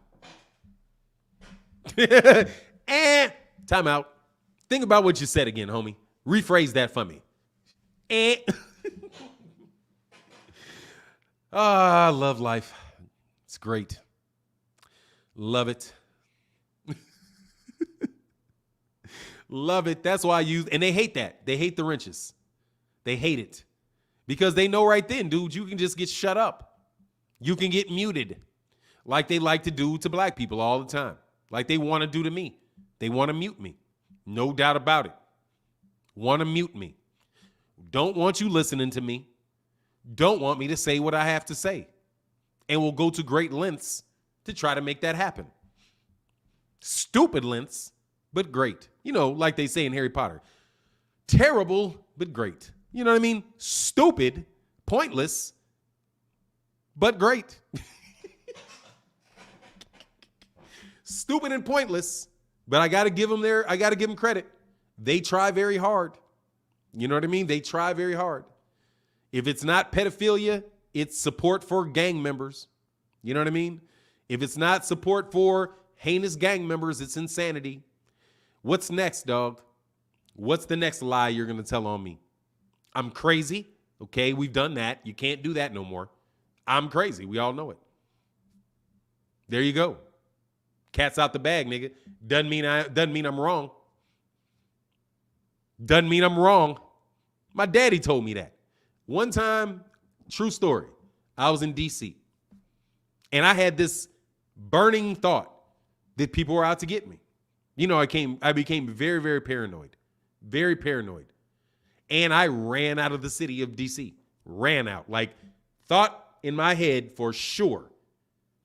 And time out. Think about what you said again, homie. Rephrase that for me. And I love life. It's great. Love it. Love it. That's why I use, and they hate that. They hate the wrenches. They hate it. Because they know right then, dude, you can just get shut up. You can get muted. Like they like to do to black people all the time. Like they want to do to me. They want to mute me. No doubt about it. Want to mute me. Don't want you listening to me. Don't want me to say what I have to say. And will go to great lengths to try to make that happen. Stupid lengths, but great. You know, like they say in Harry Potter. Terrible, but great. You know what I mean? Stupid, pointless, but great. Stupid and pointless, but I got to give them credit. They try very hard. You know what I mean? They try very hard. If it's not pedophilia, it's support for gang members. You know what I mean? If it's not support for heinous gang members, it's insanity. What's next, dog? What's the next lie you're going to tell on me? I'm crazy. Okay, we've done that. You can't do that no more. I'm crazy. We all know it. There you go. Cat's out the bag, nigga. Doesn't mean I'm wrong. Doesn't mean I'm wrong. My daddy told me that. One time, true story, I was in D.C. and I had this burning thought that people were out to get me. You know, I became very, very paranoid. Very paranoid. And I ran out of the city of D.C. Ran out. Like, thought in my head for sure,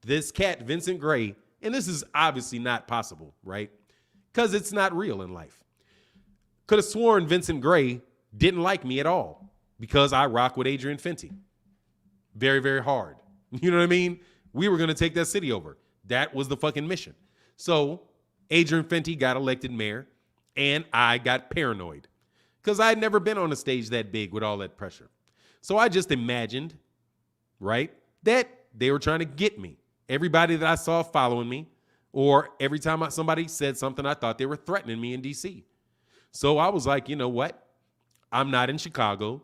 this cat, Vincent Gray, and this is obviously not possible, right? Because it's not real in life. Could have sworn Vincent Gray didn't like me at all because I rock with Adrian Fenty. Very, very hard. You know what I mean? We were going to take that city over. That was the fucking mission. So Adrian Fenty got elected mayor, and I got paranoid because I had never been on a stage that big with all that pressure. So I just imagined, right, that they were trying to get me. Everybody that I saw following me, or every time somebody said something, I thought they were threatening me in D.C. So I was like, you know what? I'm not in Chicago.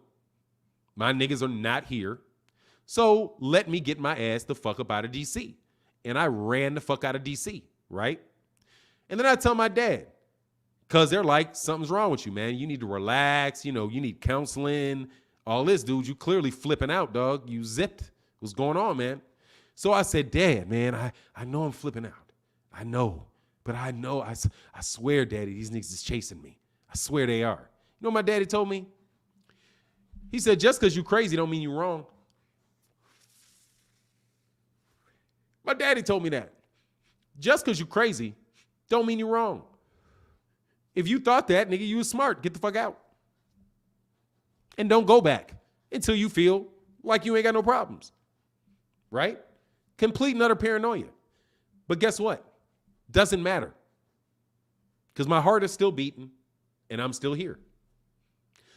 My niggas are not here. So let me get my ass the fuck up out of D.C. And I ran the fuck out of D.C., right? And then I tell my dad, because they're like, something's wrong with you, man. You need to relax. You know, you need counseling. All this, dude, you clearly flipping out, dog. You zipped. What's going on, man? So I said, Dad, man, I know I'm flipping out. I know. But I know, I swear, Daddy, these niggas is chasing me. I swear they are. You know what my daddy told me? He said, just because you crazy don't mean you're wrong. My daddy told me that. Just because you crazy don't mean you're wrong. If you thought that, nigga, you was smart. Get the fuck out. And don't go back until you feel like you ain't got no problems. Right? Complete and utter paranoia. But guess what? Doesn't matter. Because my heart is still beating and I'm still here.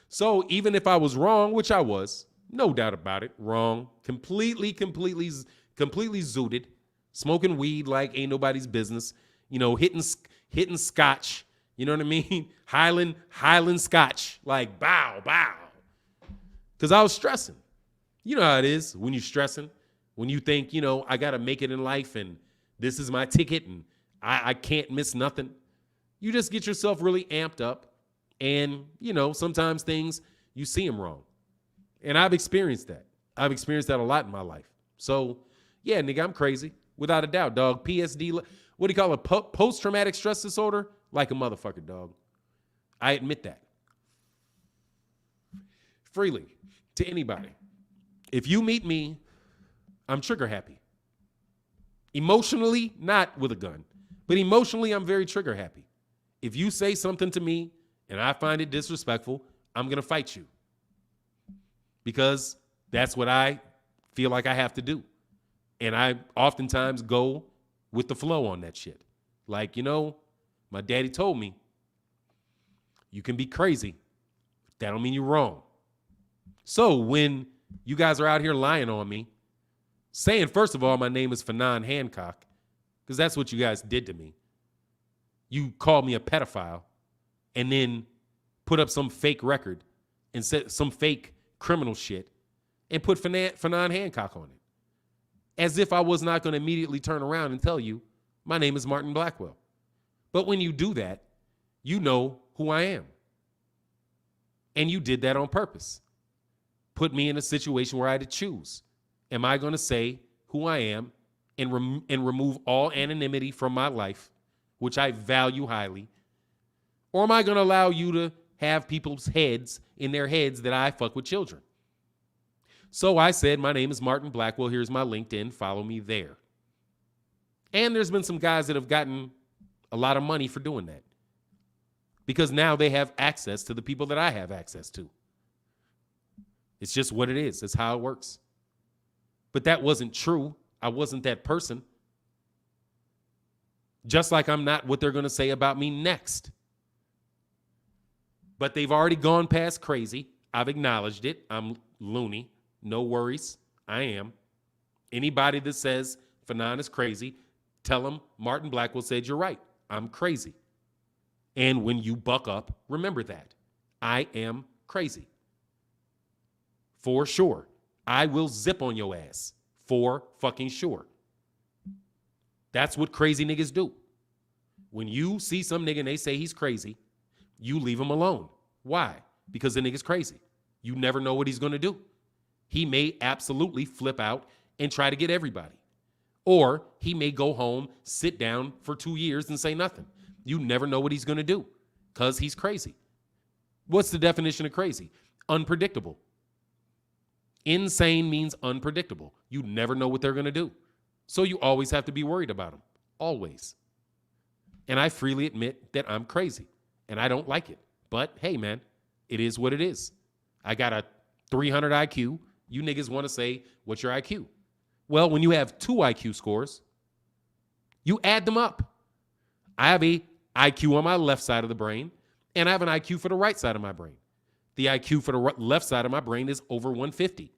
So even if I was wrong, which I was, no doubt about it, wrong, completely zooted, smoking weed like ain't nobody's business, you know, hitting hitting scotch. You know what I mean? Highland scotch. Like, bow. Because I was stressing. You know how it is when you're stressing. When you think, I got to make it in life and this is my ticket and I can't miss nothing. You just get yourself really amped up. And, sometimes things, you see them wrong. And I've experienced that. I've experienced that a lot in my life. So, yeah, nigga, I'm crazy. Without a doubt, dog. PSD, what do you call it? Post-traumatic stress disorder? Like a motherfucker, dog. I admit that. Freely. To anybody. If you meet me, I'm trigger happy. Emotionally, not with a gun. But emotionally, I'm very trigger happy. If you say something to me and I find it disrespectful, I'm going to fight you. Because that's what I feel like I have to do. And I oftentimes go with the flow on that shit. Like, my daddy told me, you can be crazy. That don't mean you're wrong. So when you guys are out here lying on me, saying, first of all, my name is Fannon Hancock, because that's what you guys did to me. You called me a pedophile and then put up some fake record and said some fake criminal shit and put Fannon Hancock on it. As if I was not going to immediately turn around and tell you, my name is Martin Blackwell. But when you do that, you know who I am. And you did that on purpose. Put me in a situation where I had to choose. Am I going to say who I am and remove all anonymity from my life, which I value highly? Or am I going to allow you to have people's heads in their heads that I fuck with children? So I said, my name is Martin Blackwell. Here's my LinkedIn. Follow me there. And there's been some guys that have gotten a lot of money for doing that. Because now they have access to the people that I have access to. It's just what it is. It's how it works. But that wasn't true. I wasn't that person. Just like I'm not what they're going to say about me next. But they've already gone past crazy. I've acknowledged it. I'm loony. No worries. I am. Anybody that says Fannon is crazy, tell them Martin Blackwell said you're right. I'm crazy. And when you buck up, remember that. I am crazy. For sure. I will zip on your ass. For fucking sure. That's what crazy niggas do. When you see some nigga and they say he's crazy, you leave him alone. Why? Because the nigga's crazy. You never know what he's going to do. He may absolutely flip out and try to get everybody. Or he may go home, sit down for 2 years and say nothing. You never know what he's going to do because he's crazy. What's the definition of crazy? Unpredictable. Insane means unpredictable. You never know what they're going to do. So you always have to be worried about them. Always. And I freely admit that I'm crazy and I don't like it. But hey, man, it is what it is. I got a 300 IQ. You niggas want to say, what's your IQ? Well, when you have 2 IQ scores, you add them up. I have a IQ on my left side of the brain, and I have an IQ for the right side of my brain. The IQ for the left side of my brain is over 150.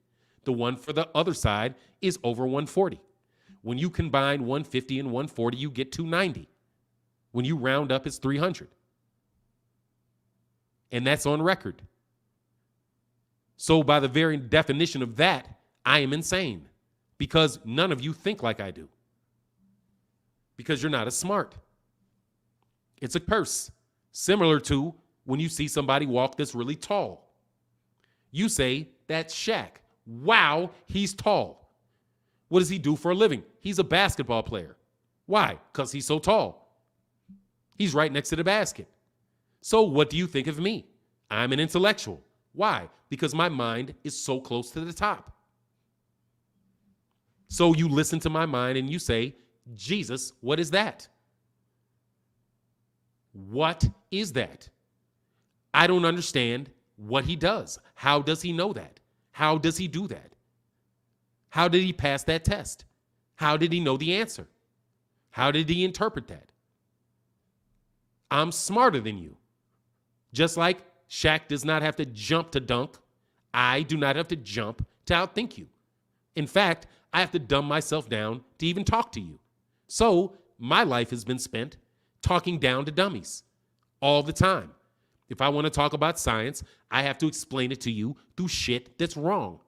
The one for the other side is over 140. When you combine 150 and 140, you get 290. When you round up, it's 300. And that's on record. So by the very definition of that, I am insane because none of you think like I do. Because you're not as smart. It's a curse. Similar to when you see somebody walk that's really tall. You say, that's Shaq. Wow, he's tall. What does he do for a living? He's a basketball player. Why? Because he's so tall. He's right next to the basket. So what do you think of me? I'm an intellectual. Why? Because my mind is so close to the top. So you listen to my mind and you say, Jesus, what is that? What is that? I don't understand what he does. How does he know that? How does he do that? How did he pass that test? How did he know the answer? How did he interpret that? I'm smarter than you. Just like Shaq does not have to jump to dunk, I do not have to jump to outthink you. In fact, I have to dumb myself down to even talk to you. So my life has been spent talking down to dummies all the time. If I want to talk about science, I have to explain it to you through shit that's wrong.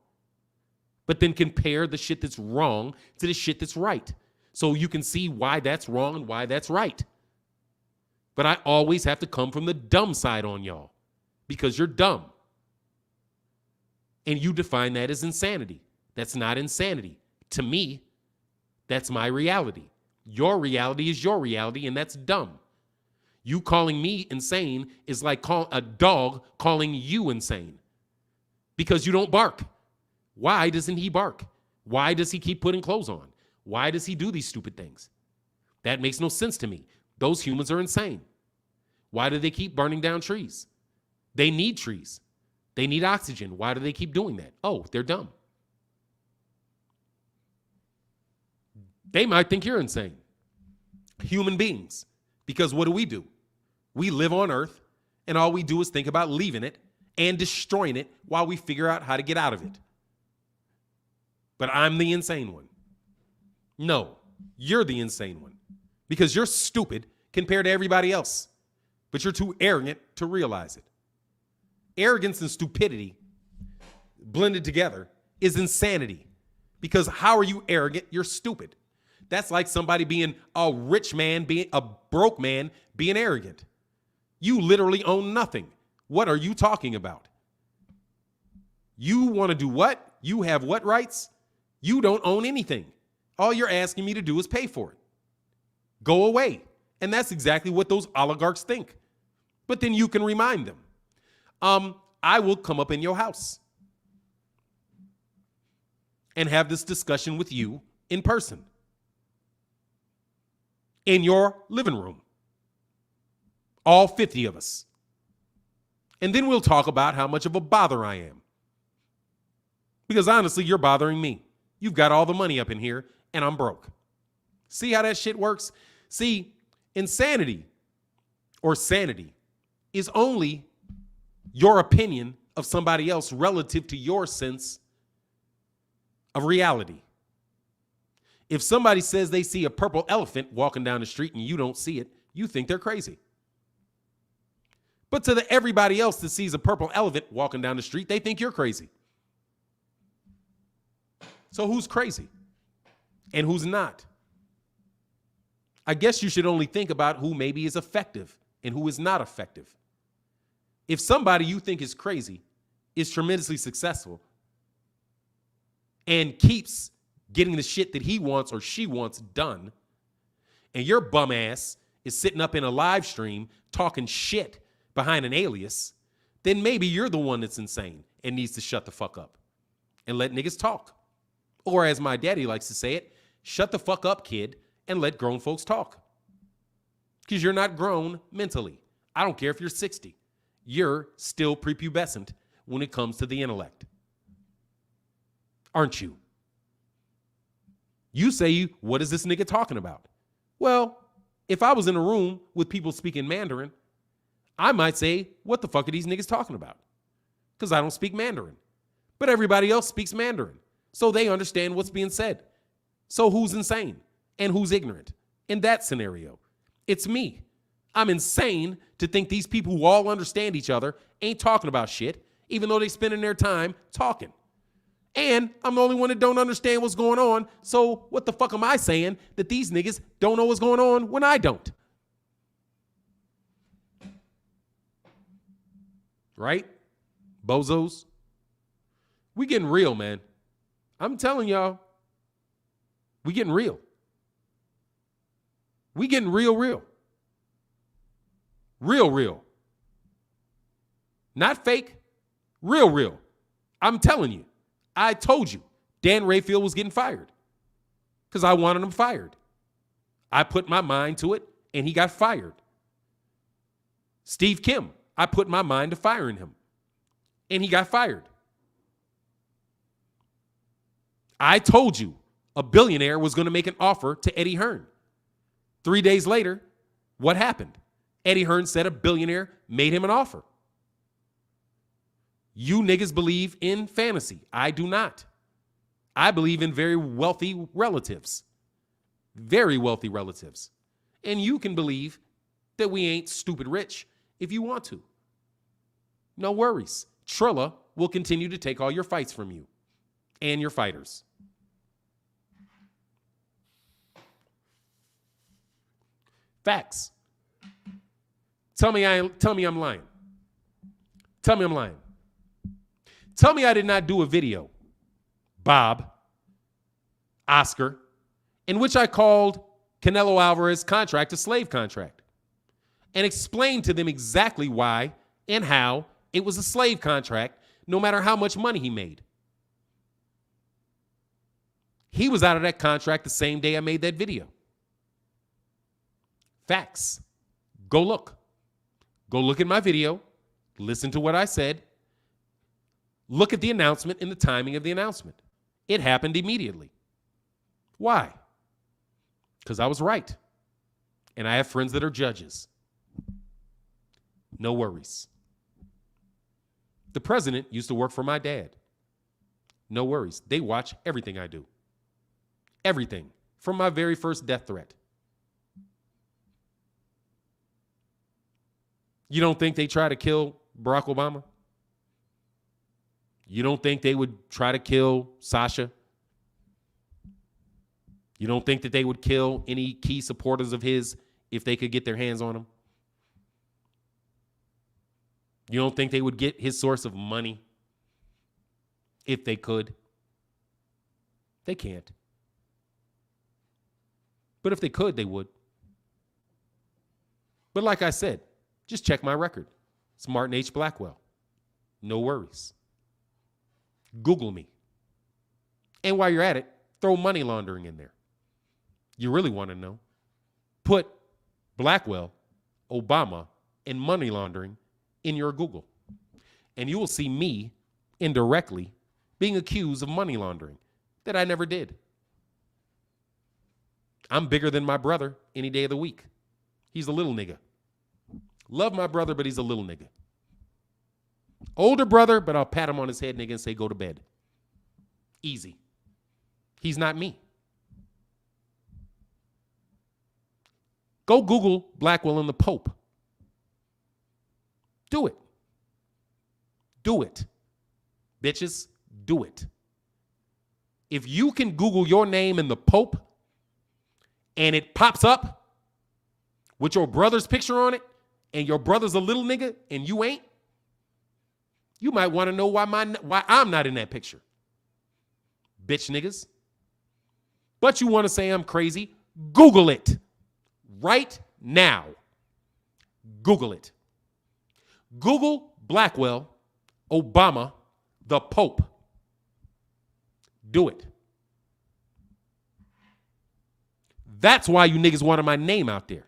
But then compare the shit that's wrong to the shit that's right, so you can see why that's wrong and why that's right. But I always have to come from the dumb side on y'all because you're dumb. And you define that as insanity. That's not insanity. To me, that's my reality. Your reality is your reality, and that's dumb. You calling me insane is like a dog calling you insane because you don't bark. Why doesn't he bark? Why does he keep putting clothes on? Why does he do these stupid things? That makes no sense to me. Those humans are insane. Why do they keep burning down trees? They need trees. They need oxygen. Why do they keep doing that? Oh, they're dumb. They might think you're insane. Human beings. Because what do? We live on Earth, and all we do is think about leaving it and destroying it while we figure out how to get out of it. But I'm the insane one. No, you're the insane one. Because you're stupid compared to everybody else. But you're too arrogant to realize it. Arrogance and stupidity blended together is insanity. Because how are you arrogant? You're stupid. That's like somebody being a rich man, being a broke man, being arrogant. You literally own nothing. What are you talking about? You want to do what? You have what rights? You don't own anything. All you're asking me to do is pay for it. Go away. And that's exactly what those oligarchs think. But then you can remind them. I will come up in your house and have this discussion with you in person. In your living room. All 50 of us. And then we'll talk about how much of a bother I am. Because honestly, you're bothering me. You've got all the money up in here, and I'm broke. See how that shit works? See, insanity or sanity is only your opinion of somebody else relative to your sense of reality. If somebody says they see a purple elephant walking down the street and you don't see it, you think they're crazy. But to everybody else that sees a purple elephant walking down the street, they think you're crazy. So who's crazy and who's not? I guess you should only think about who maybe is effective and who is not effective. If somebody you think is crazy is tremendously successful and keeps getting the shit that he wants or she wants done, and your bum ass is sitting up in a live stream talking shit behind an alias, then maybe you're the one that's insane and needs to shut the fuck up and let niggas talk. Or as my daddy likes to say it, shut the fuck up, kid, and let grown folks talk. Because you're not grown mentally. I don't care if you're 60. You're still prepubescent when it comes to the intellect. Aren't you? You say, what is this nigga talking about? Well, if I was in a room with people speaking Mandarin, I might say, what the fuck are these niggas talking about? Because I don't speak Mandarin. But everybody else speaks Mandarin. So they understand what's being said. So who's insane and who's ignorant? In that scenario, it's me. I'm insane to think these people who all understand each other ain't talking about shit, even though they spending their time talking. And I'm the only one that don't understand what's going on. So what the fuck am I saying that these niggas don't know what's going on when I don't? Right? Bozos. We getting real, man. I'm telling y'all, we getting real. We getting real. Real. Not fake, real. I'm telling you, I told you Dan Rayfield was getting fired because I wanted him fired. I put my mind to it and he got fired. Steve Kim, I put my mind to firing him and he got fired. I told you a billionaire was going to make an offer to Eddie Hearn. 3 days later, what happened? Eddie Hearn said a billionaire made him an offer. You niggas believe in fantasy. I do not. I believe in very wealthy relatives. Very wealthy relatives. And you can believe that we ain't stupid rich if you want to. No worries. Trilla will continue to take all your fights from you and your fighters. Facts. Tell me I'm lying. Tell me I'm lying. Tell me I did not do a video, Bob, Oscar, in which I called Canelo Alvarez's contract a slave contract and explained to them exactly why and how it was a slave contract, no matter how much money he made. He was out of that contract the same day I made that video. Facts. Go look. Go look at my video. Listen to what I said. Look at the announcement and the timing of the announcement. It happened immediately. Why? Because I was right. And I have friends that are judges. No worries. The president used to work for my dad. No worries. They watch everything I do. Everything. From my very first death threat. You don't think they try to kill Barack Obama? You don't think they would try to kill Sasha? You don't think that they would kill any key supporters of his if they could get their hands on him? You don't think they would get his source of money if they could? They can't. But if they could, they would. But like I said, just check my record. It's Martin H. Blackwell. No worries. Google me. And while you're at it, throw money laundering in there. You really want to know? Put Blackwell, Obama, and money laundering in your Google. And you will see me indirectly being accused of money laundering that I never did. I'm bigger than my brother any day of the week. He's a little nigga. Love my brother, but he's a little nigga. Older brother, but I'll pat him on his head, nigga, and say, go to bed. Easy. He's not me. Go Google Blackwell and the Pope. Do it. Do it. Bitches, do it. If you can Google your name and the Pope and it pops up with your brother's picture on it and your brother's a little nigga and you ain't, you might want to know why I'm not in that picture. Bitch niggas. But you want to say I'm crazy? Google it. Right now. Google it. Google Blackwell, Obama, the Pope. Do it. That's why you niggas wanted my name out there.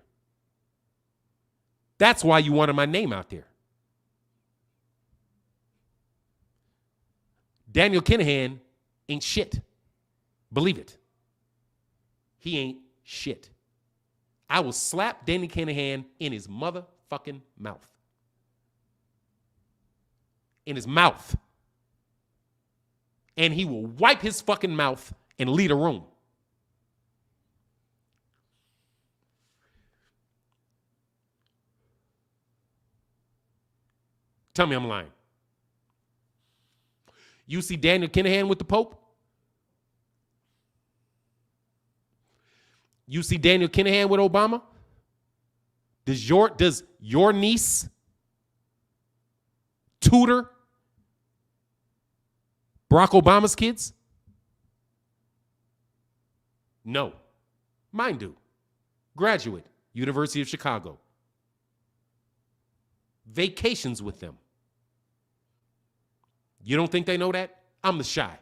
That's why you wanted my name out there. Daniel Kinahan ain't shit. Believe it. He ain't shit. I will slap Daniel Kinahan in his motherfucking mouth. In his mouth. And he will wipe his fucking mouth and leave a room. Tell me I'm lying. You see Daniel Kinahan with the Pope? You see Daniel Kinahan with Obama? Does your niece tutor Barack Obama's kids? No. Mine do. Graduate, University of Chicago. Vacations with them. You don't think they know that? I'm the shy.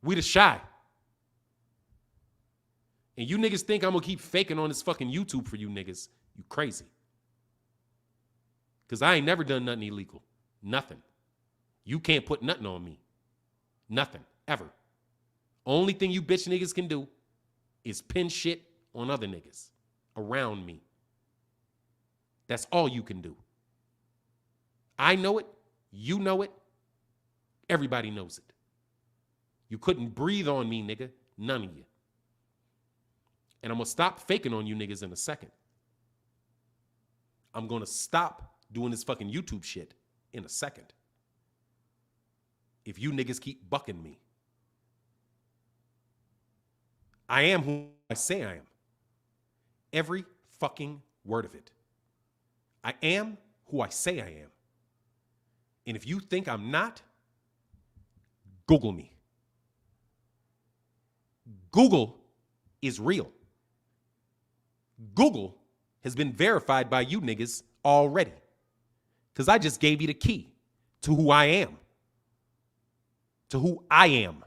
We the shy. And you niggas think I'm going to keep faking on this fucking YouTube for you niggas. You crazy. Because I ain't never done nothing illegal. Nothing. You can't put nothing on me. Nothing. Ever. Only thing you bitch niggas can do is pin shit on other niggas around me. That's all you can do. I know it. You know it. Everybody knows it. You couldn't breathe on me, nigga. None of you. And I'm going to stop faking on you niggas in a second. I'm going to stop doing this fucking YouTube shit in a second. If you niggas keep bucking me. I am who I say I am. Every fucking word of it. I am who I say I am. And if you think I'm not, Google me. Google is real. Google has been verified by you niggas already. Because I just gave you the key to who I am. To who I am.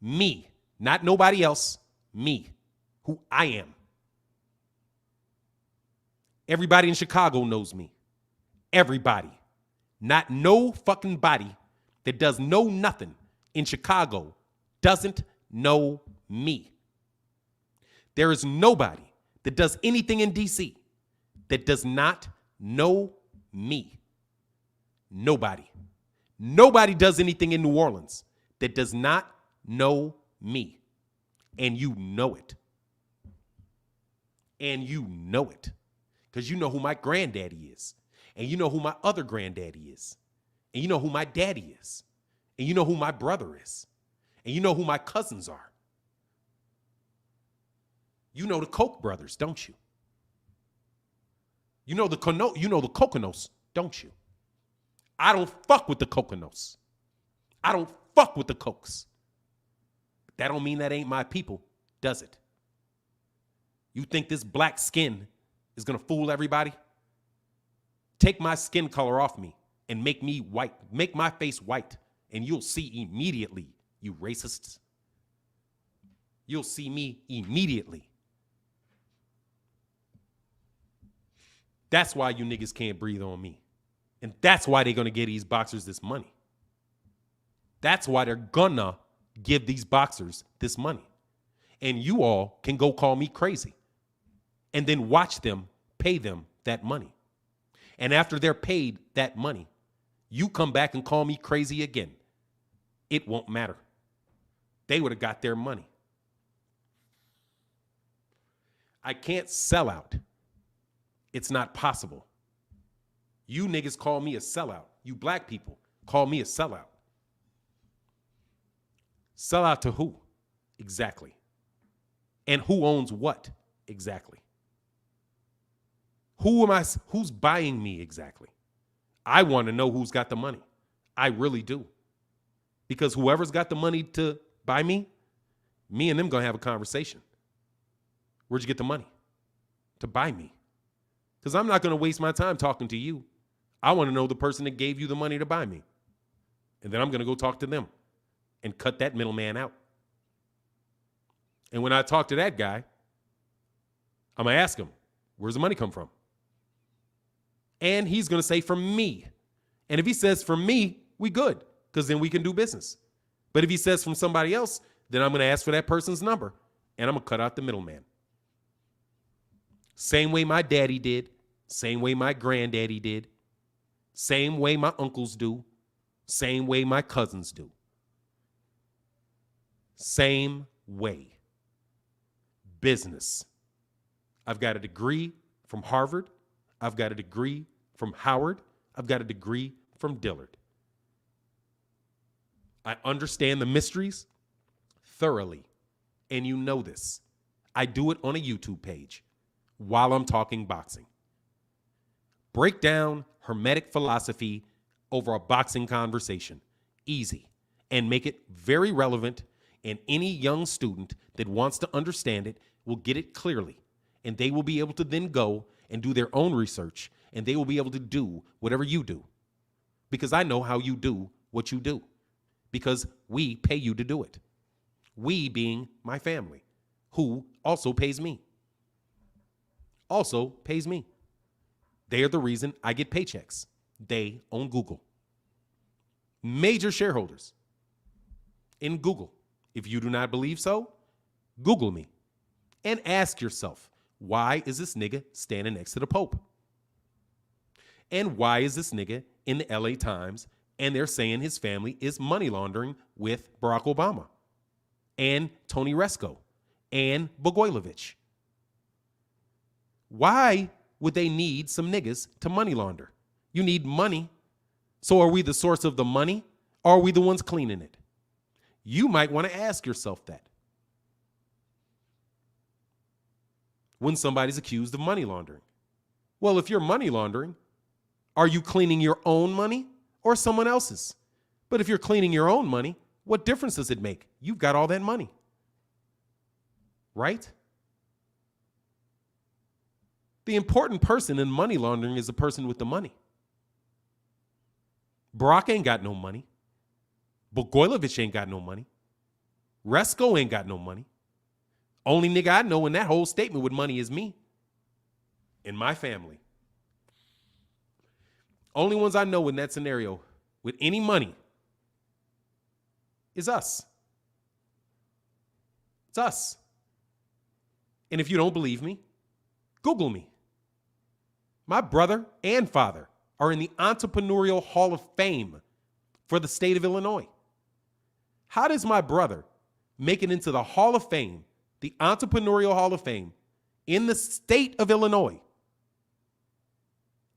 Me. Not nobody else. Me. Who I am. Everybody in Chicago knows me. Everybody. Not no fucking body that does know nothing in Chicago doesn't know me. There is nobody that does anything in DC that does not know me. Nobody. Nobody does anything in New Orleans that does not know me. And you know it. And you know it. Because you know who my granddaddy is. And you know who my other granddaddy is. And you know who my daddy is. And you know who my brother is. And you know who my cousins are. You know the Koch brothers, don't you? You know the Kokonos, don't you? I don't fuck with the Kokonos. I don't fuck with the Kochs. That don't mean that ain't my people, does it? You think this black skin is gonna fool everybody? Take my skin color off me and make me white. Make my face white, and you'll see immediately, you racists. You'll see me immediately. That's why you niggas can't breathe on me. And that's why they're gonna give these boxers this money. That's why they're gonna give these boxers this money. And you all can go call me crazy. And then watch them pay them that money. And after they're paid that money, you come back and call me crazy again. It won't matter. They would have got their money. I can't sell out. It's not possible. You niggas call me a sellout. You black people call me a sellout. Sellout to who? Exactly. And who owns what? Exactly. Who's buying me exactly? I want to know who's got the money. I really do. Because whoever's got the money to buy me and them gonna have a conversation. Where'd you get the money to buy me? Because I'm not gonna waste my time talking to you. I want to know the person that gave you the money to buy me. And then I'm gonna go talk to them and cut that middleman out. And when I talk to that guy, I'm gonna ask him, where's the money come from? And he's going to say, from me. And if he says, from me, we good, because then we can do business. But if he says from somebody else, then I'm going to ask for that person's number, and I'm going to cut out the middleman. Same way my daddy did, same way my granddaddy did, same way my uncles do, same way my cousins do. Same way. Business. I've got a degree from Harvard. I've got a degree from Howard. I've got a degree from Dillard. I understand the mysteries thoroughly, and you know this. I do it on a YouTube page while I'm talking boxing. Break down hermetic philosophy over a boxing conversation. Easy. And make it very relevant, and any young student that wants to understand it will get it clearly, and they will be able to then go and do their own research, and they will be able to do whatever you do. Because I know how you do what you do. Because we pay you to do it. We being my family, who also pays me. Also pays me. They are the reason I get paychecks. They own Google. Major shareholders in Google. If you do not believe so, Google me and ask yourself, why is this nigga standing next to the Pope? And why is this nigga in the LA Times and they're saying his family is money laundering with Barack Obama and Tony Resco and Bogojlovic? Why would they need some niggas to money launder? You need money. So are we the source of the money, or are we the ones cleaning it? You might want to ask yourself that when somebody's accused of money laundering. Well, if you're money laundering, are you cleaning your own money or someone else's? But if you're cleaning your own money, what difference does it make? You've got all that money, right? The important person in money laundering is the person with the money. Brock ain't got no money. Bogojkovic ain't got no money. Resko ain't got no money. Only nigga I know in that whole statement with money is me and my family. Only ones I know in that scenario with any money is us. It's us. And if you don't believe me, Google me. My brother and father are in the Entrepreneurial Hall of Fame for the state of Illinois. How does my brother make it into the Hall of Fame, the Entrepreneurial Hall of Fame, in the state of Illinois?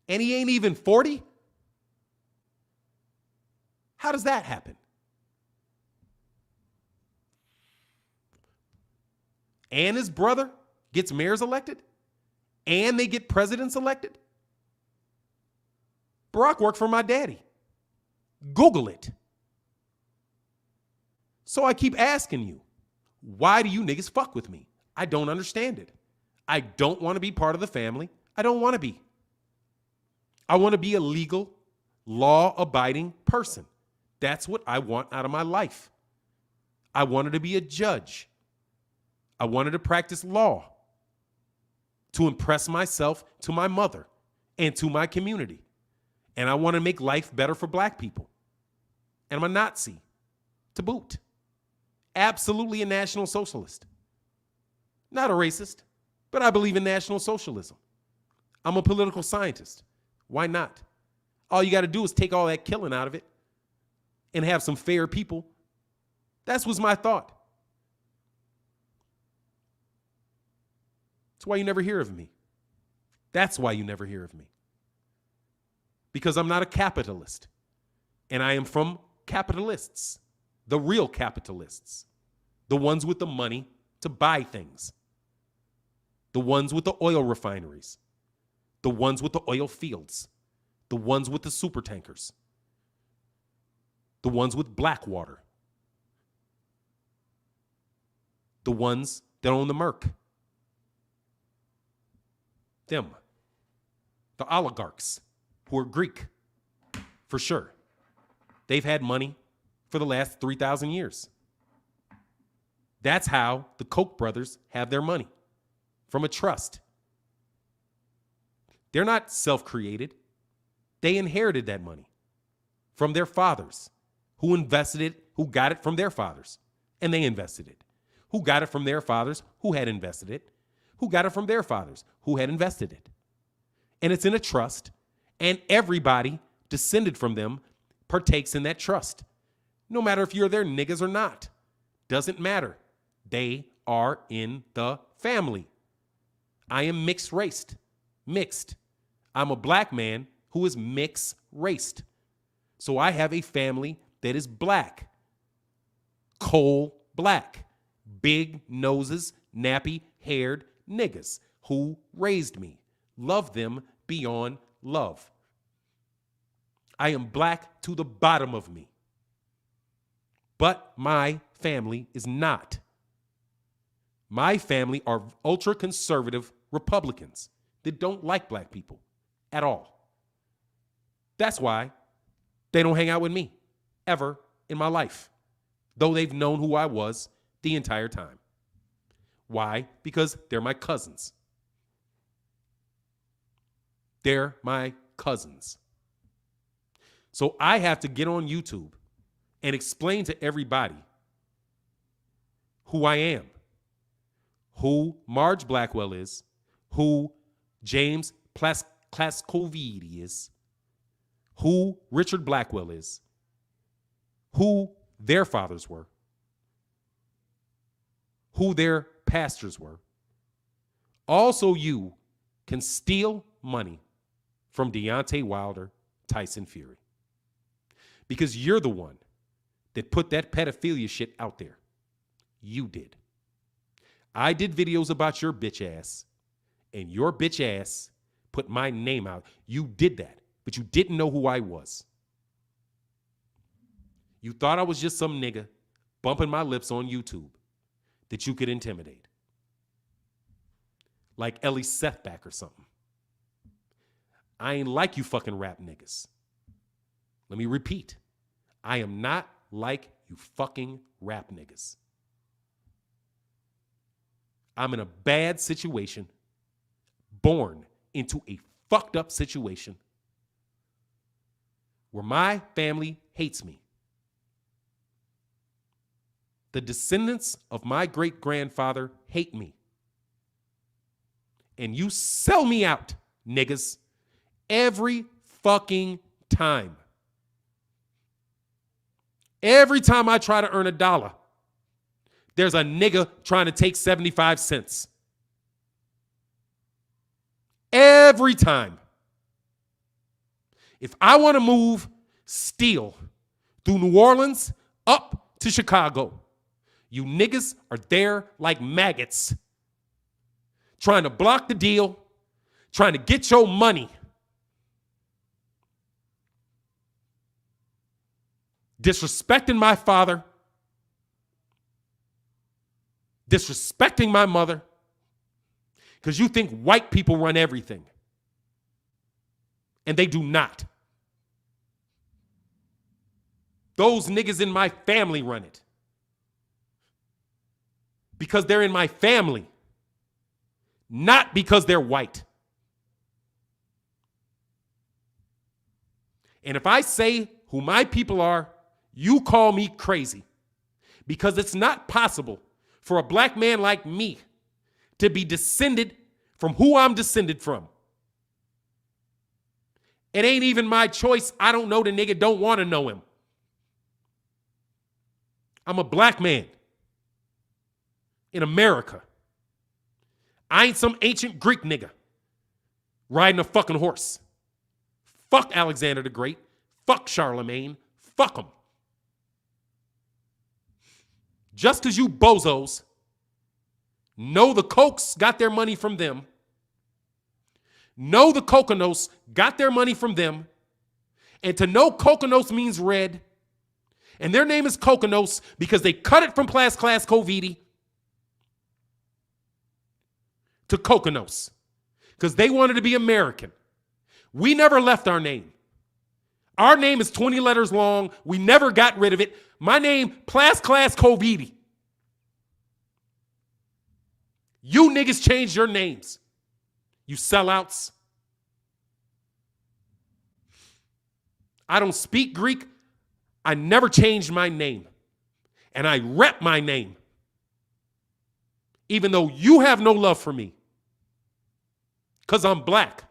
And he ain't even 40? How does that happen? And his brother gets mayors elected? And they get presidents elected? Barack worked for my daddy. Google it. So I keep asking you, why do you niggas fuck with me? I don't understand it. I don't want to be part of the family. I don't want to be. I want to be a legal, law-abiding person. That's what I want out of my life. I wanted to be a judge. I wanted to practice law to impress myself to my mother and to my community. And I want to make life better for black people. And I'm a Nazi to boot. Absolutely a National Socialist. Not a racist, but I believe in National Socialism. I'm a political scientist. Why not? All you got to do is take all that killing out of it and have some fair people. That was my thought. That's why you never hear of me. That's why you never hear of me. Because I'm not a capitalist. And I am from capitalists, the real capitalists, the ones with the money to buy things, the ones with the oil refineries, the ones with the oil fields, the ones with the super tankers, the ones with Blackwater, the ones that own the Merc, them, the oligarchs who are Greek, for sure. They've had money for the last 3,000 years. That's how the Koch brothers have their money, from a trust. They're not self-created. They inherited that money from their fathers, who invested it, who got it from their fathers, and they invested it. Who got it from their fathers, who had invested it, who got it from their fathers, who had invested it. And it's in a trust, and everybody descended from them partakes in that trust. No matter if you're their niggas or not. Doesn't matter. They are in the family. I am mixed raced. Mixed. I'm a black man who is mixed raced. So I have a family that is black. Coal black. Big noses, nappy haired niggas who raised me. Love them beyond love. I am black to the bottom of me. But my family is not. My family are ultra-conservative Republicans that don't like black people at all. That's why they don't hang out with me ever in my life, though they've known who I was the entire time. Why? Because they're my cousins. They're my cousins. So I have to get on YouTube and explain to everybody who I am, who Marge Blackwell is, who James Plaskovidi is, who Richard Blackwell is, who their fathers were, who their pastors were. Also, you can steal money from Deontay Wilder, Tyson Fury. Because you're the one that put that pedophilia shit out there. You did. I did videos about your bitch ass, and your bitch ass put my name out. You did that, but you didn't know who I was. You thought I was just some nigga bumping my lips on YouTube that you could intimidate. Like Ellie Sethback or something. I ain't like you fucking rap niggas. Let me repeat. I am not like you fucking rap niggas. I'm in a bad situation, born into a fucked up situation where my family hates me. The descendants of my great-grandfather hate me. And you sell me out, niggas, every fucking time. Every time I try to earn $1, there's a nigga trying to take 75 cents. Every time. If I want to move steel through New Orleans up to Chicago, you niggas are there like maggots, trying to block the deal, trying to get your money. Disrespecting my father, disrespecting my mother, because you think white people run everything. And they do not. Those niggas in my family run it. Because they're in my family. Not because they're white. And if I say who my people are, you call me crazy. Because it's not possible for a black man like me to be descended from who I'm descended from. It ain't even my choice. I don't know the nigga, don't want to know him. I'm a black man in America. I ain't some ancient Greek nigga riding a fucking horse. Fuck Alexander the Great. Fuck Charlemagne. Fuck them. Just because you bozos know the Kochs got their money from them, know the Kokonos got their money from them, and to know Kokonos means red, and their name is Kokonos because they cut it from Class Covidi to Kokonos because they wanted to be American. We never left our name. Our name is 20 letters long. We never got rid of it. My name, Class Covidi. You niggas changed your names. You sellouts. I don't speak Greek. I never changed my name. And I rep my name. Even though you have no love for me. Because I'm black.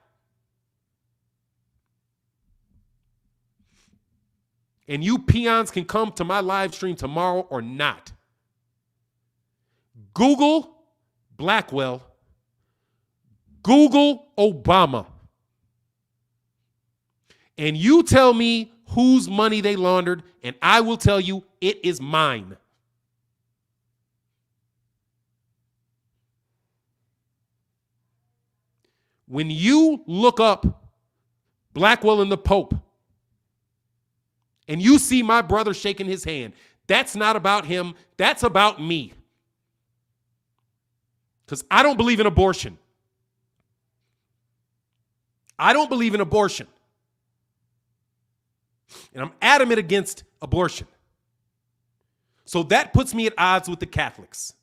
And you peons can come to my live stream tomorrow or not. Google Blackwell. Google Obama. And you tell me whose money they laundered, and I will tell you it is mine. When you look up Blackwell and the Pope, and you see my brother shaking his hand, that's not about him, that's about me. Because I don't believe in abortion. I don't believe in abortion. And I'm adamant against abortion. So that puts me at odds with the Catholics.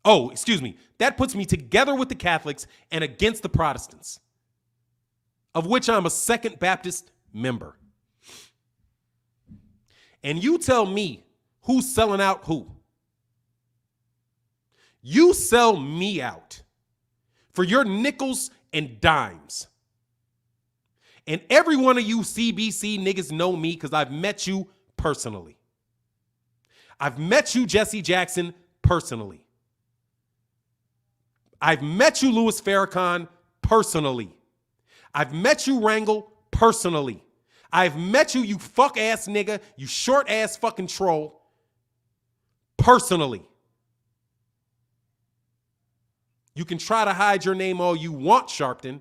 Oh, excuse me. That puts me together with the Catholics and against the Protestants, of which I'm a Second Baptist member. And you tell me who's selling out who. You sell me out for your nickels and dimes. And every one of you CBC niggas know me because I've met you personally. I've met you, Jesse Jackson, personally. I've met you, Louis Farrakhan, personally. I've met you, Wrangle, personally. I've met you, you fuck-ass nigga, you short-ass fucking troll, personally. You can try to hide your name all you want, Sharpton.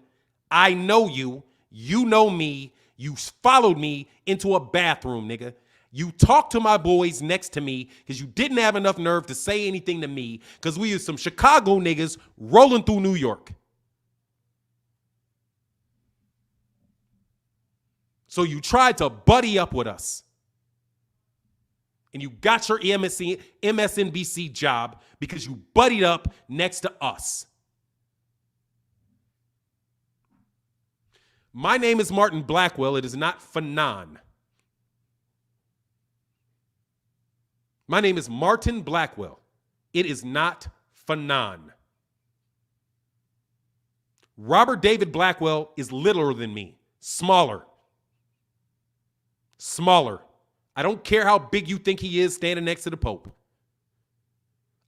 I know you. You know me. You followed me into a bathroom, nigga. You talked to my boys next to me because you didn't have enough nerve to say anything to me because we are some Chicago niggas rolling through New York. So you tried to buddy up with us. And you got your MSNBC job because you buddied up next to us. My name is Martin Blackwell. It is not Fannon. My name is Martin Blackwell. It is not Fannon. Robert David Blackwell is littler than me. Smaller. Smaller. I don't care how big you think he is standing next to the Pope.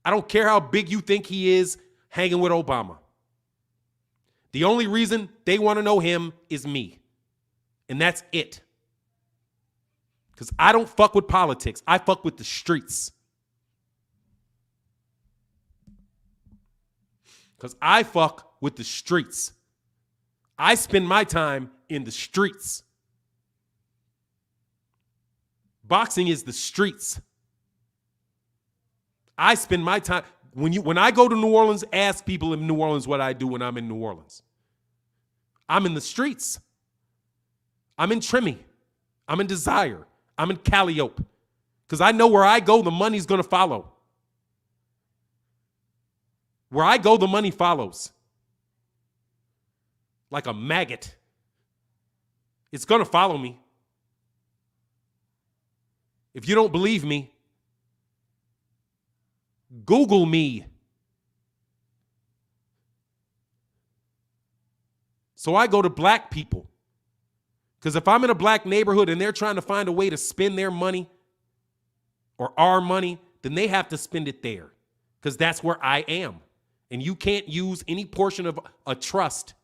I don't care how big you think he is hanging with Obama. The only reason they want to know him is me. And that's it. Because I don't fuck with politics. I fuck with the streets. Because I fuck with the streets. I spend my time in the streets. Boxing is the streets. I spend my time, when I go to New Orleans, ask people in New Orleans what I do when I'm in New Orleans. I'm in the streets. I'm in Trimmy. I'm in Desire. I'm in Calliope. Because I know where I go, the money's going to follow. Where I go, the money follows. Like a maggot. It's going to follow me. If you don't believe me, Google me. So I go to black people. Because if I'm in a black neighborhood and they're trying to find a way to spend their money or our money, then they have to spend it there. Because that's where I am. And you can't use any portion of a trust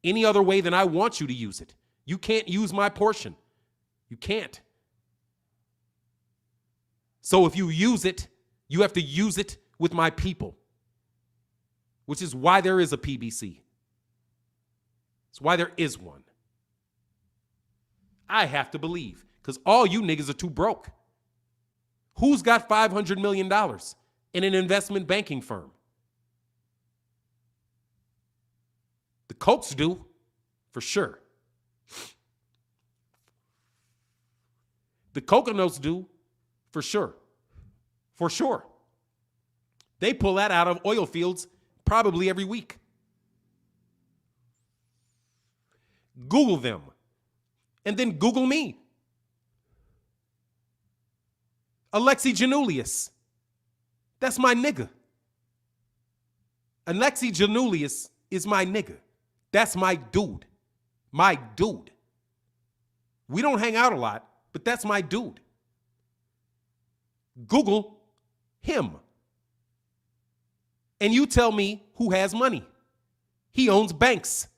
any other way than I want you to use it. You can't use my portion. You can't. So if you use it, you have to use it with my people, which is why there is a PBC. It's why there is one. I have to believe, because all you niggas are too broke. Who's got $500 million in an investment banking firm? The Kochs do, for sure. The Coconuts do, for sure. For sure. They pull that out of oil fields probably every week. Google them. And then Google me. Alexi Janulius. That's my nigga. Alexi Janulius is my nigga. That's my dude. My dude. We don't hang out a lot, but that's my dude. Google him. And you tell me who has money. He owns banks.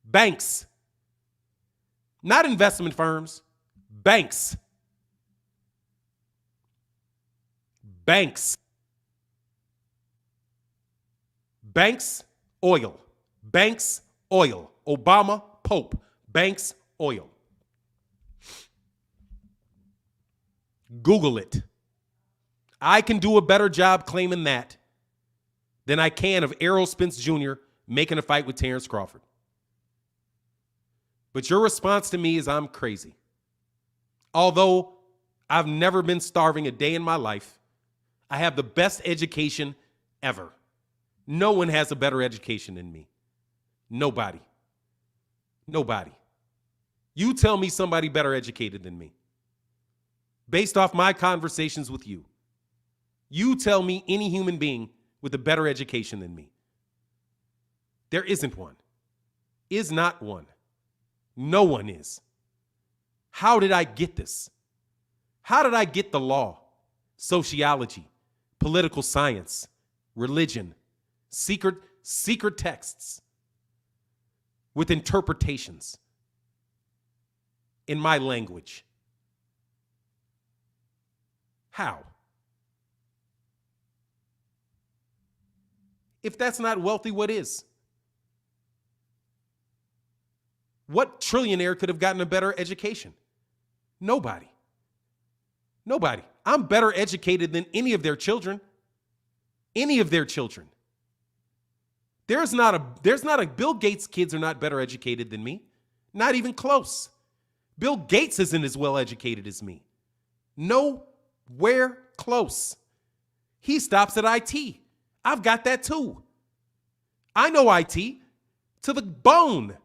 Banks. Not investment firms. Banks. Banks. Banks, oil. Banks, oil. Obama, Pope. Banks, oil. Google it. I can do a better job claiming that than I can of Errol Spence Jr. making a fight with Terrence Crawford. But your response to me is I'm crazy. Although I've never been starving a day in my life, I have the best education ever. No one has a better education than me. Nobody. Nobody. You tell me somebody better educated than me. Based off my conversations with you. You tell me any human being with a better education than me. There isn't one. Is not one. No one is. How did I get this? How did I get the law, sociology, political science, religion, secret texts? with interpretations in my language. How? If that's not wealthy, what is? What trillionaire could have gotten a better education? Nobody. Nobody. I'm better educated than any of their children. Any of their children. There's not a Bill Gates' kids are not better educated than me. Not even close. Bill Gates isn't as well educated as me. Nowhere close. He stops at IT. I've got that too. I know IT to the bone.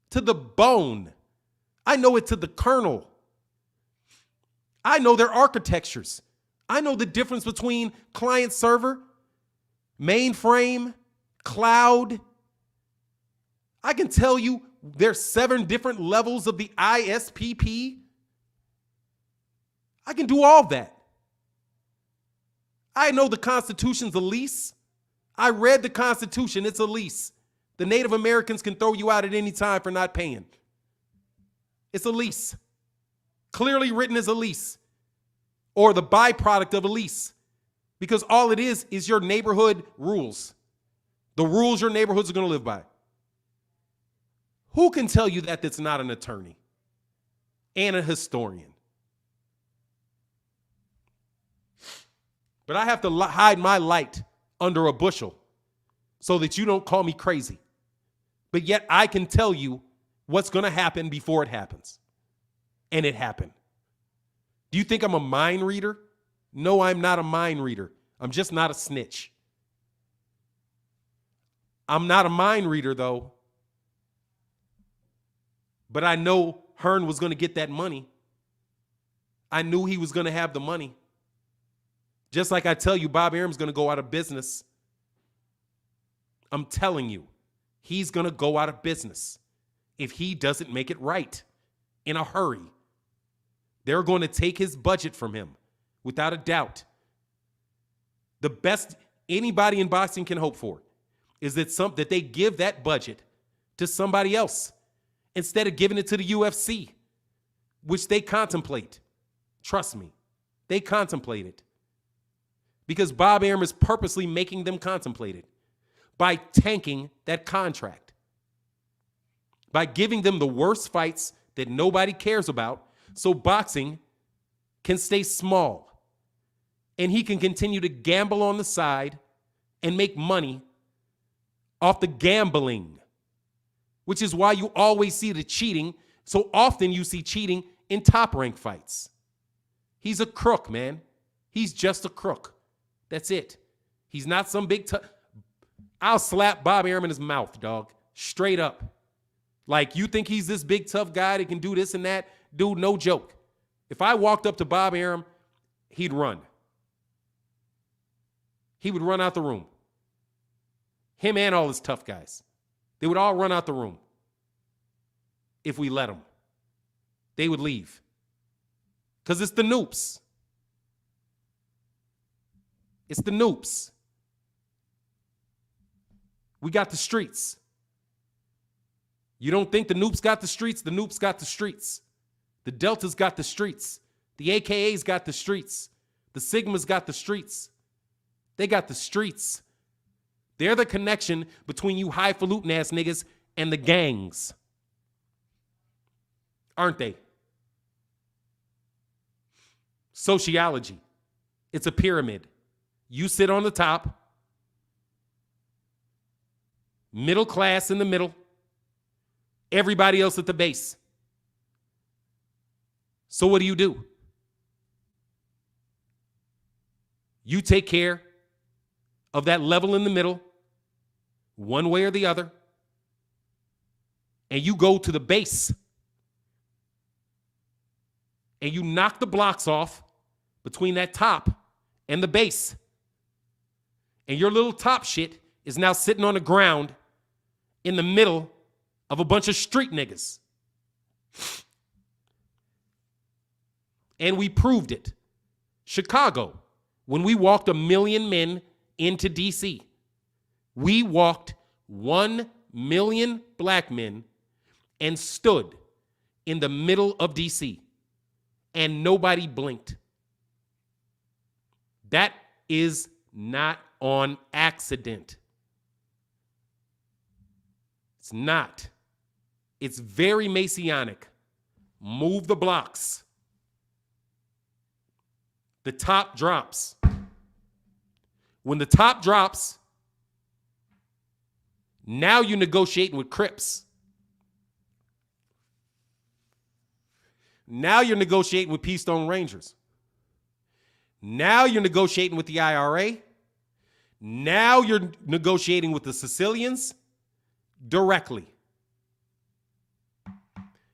To the bone. I know it to the kernel. I know their architectures. I know the difference between client server, mainframe, cloud. I can tell you there's 7 different levels of the ISPP. I can do all that. I know the Constitution's a lease. I read the Constitution. It's a lease. The Native Americans can throw you out at any time for not paying. It's a lease. Clearly written as a lease or the byproduct of a lease, because all it is your neighborhood rules, the rules your neighborhoods are going to live by. Who can tell you that that's not an attorney and a historian? But I have to hide my light under a bushel so that you don't call me crazy. But yet I can tell you what's going to happen before it happens. And it happened. Do you think I'm a mind reader? No, I'm not a mind reader. I'm just not a snitch. I'm not a mind reader, though. But I know Hearn was going to get that money. I knew he was going to have the money. Just like I tell you, Bob Arum's going to go out of business. I'm telling you, he's going to go out of business if he doesn't make it right in a hurry. They're going to take his budget from him, without a doubt. The best anybody in boxing can hope for is that they give that budget to somebody else instead of giving it to the UFC, which they contemplate. Trust me, they contemplate it. Because Bob Arum is purposely making them contemplate it by tanking that contract, by giving them the worst fights that nobody cares about, so boxing can stay small and he can continue to gamble on the side and make money off the gambling, which is why you always see the cheating. So often you see cheating in top-rank fights. He's a crook, man. He's just a crook. That's it. He's not some big I'll slap Bob Arum in his mouth, dog. Straight up. Like, you think he's this big tough guy that can do this and that? Dude, no joke. If I walked up to Bob Arum, he'd run. He would run out the room. Him and all his tough guys. They would all run out the room. If we let them. They would leave. Because it's the noops. It's the noops. We got the streets. You don't think the noops got the streets? The noops got the streets. The Deltas got the streets. The AKAs got the streets. The Sigmas got the streets. They got the streets. They're the connection between you highfalutin ass niggas and the gangs. Aren't they? Sociology. It's a pyramid. You sit on the top. Middle class in the middle. Everybody else at the base. So what do? You take care of that level in the middle, one way or the other, and you go to the base. And you knock the blocks off between that top and the base. And your little top shit is now sitting on the ground in the middle of a bunch of street niggas. And we proved it. Chicago, when we walked 1 million men into D.C., we walked 1 million black men and stood in the middle of D.C. and nobody blinked. That is not on accident. It's not. It's very Masonic. Move the blocks. The top drops. When the top drops, now you're negotiating with Crips. Now you're negotiating with Keystone Rangers. Now you're negotiating with the IRA. Now you're negotiating with the Sicilians directly.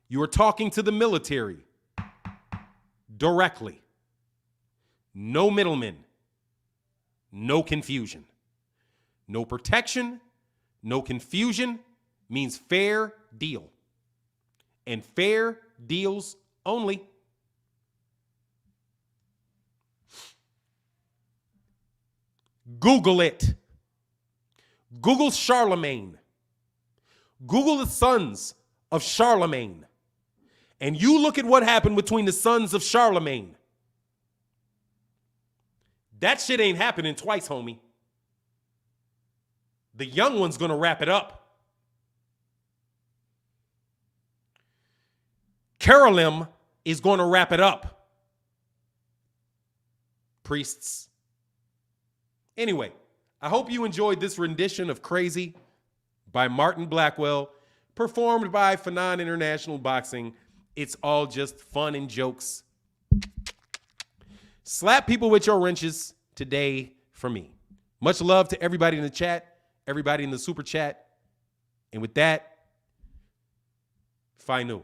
You are talking to the military directly. No middlemen. No confusion. No protection. No confusion means fair deal. And fair deals only. Google it. Google Charlemagne. Google the sons of Charlemagne. And you look at what happened between the sons of Charlemagne. That shit ain't happening twice, homie. The young one's going to wrap it up. Carolim is going to wrap it up. Priests. Anyway, I hope you enjoyed this rendition of Crazy by Martin Blackwell, performed by Fannon International Boxing. It's all just fun and jokes. Slap people with your wrenches today for me. Much love to everybody in the chat, everybody in the super chat. And with that, Fannon.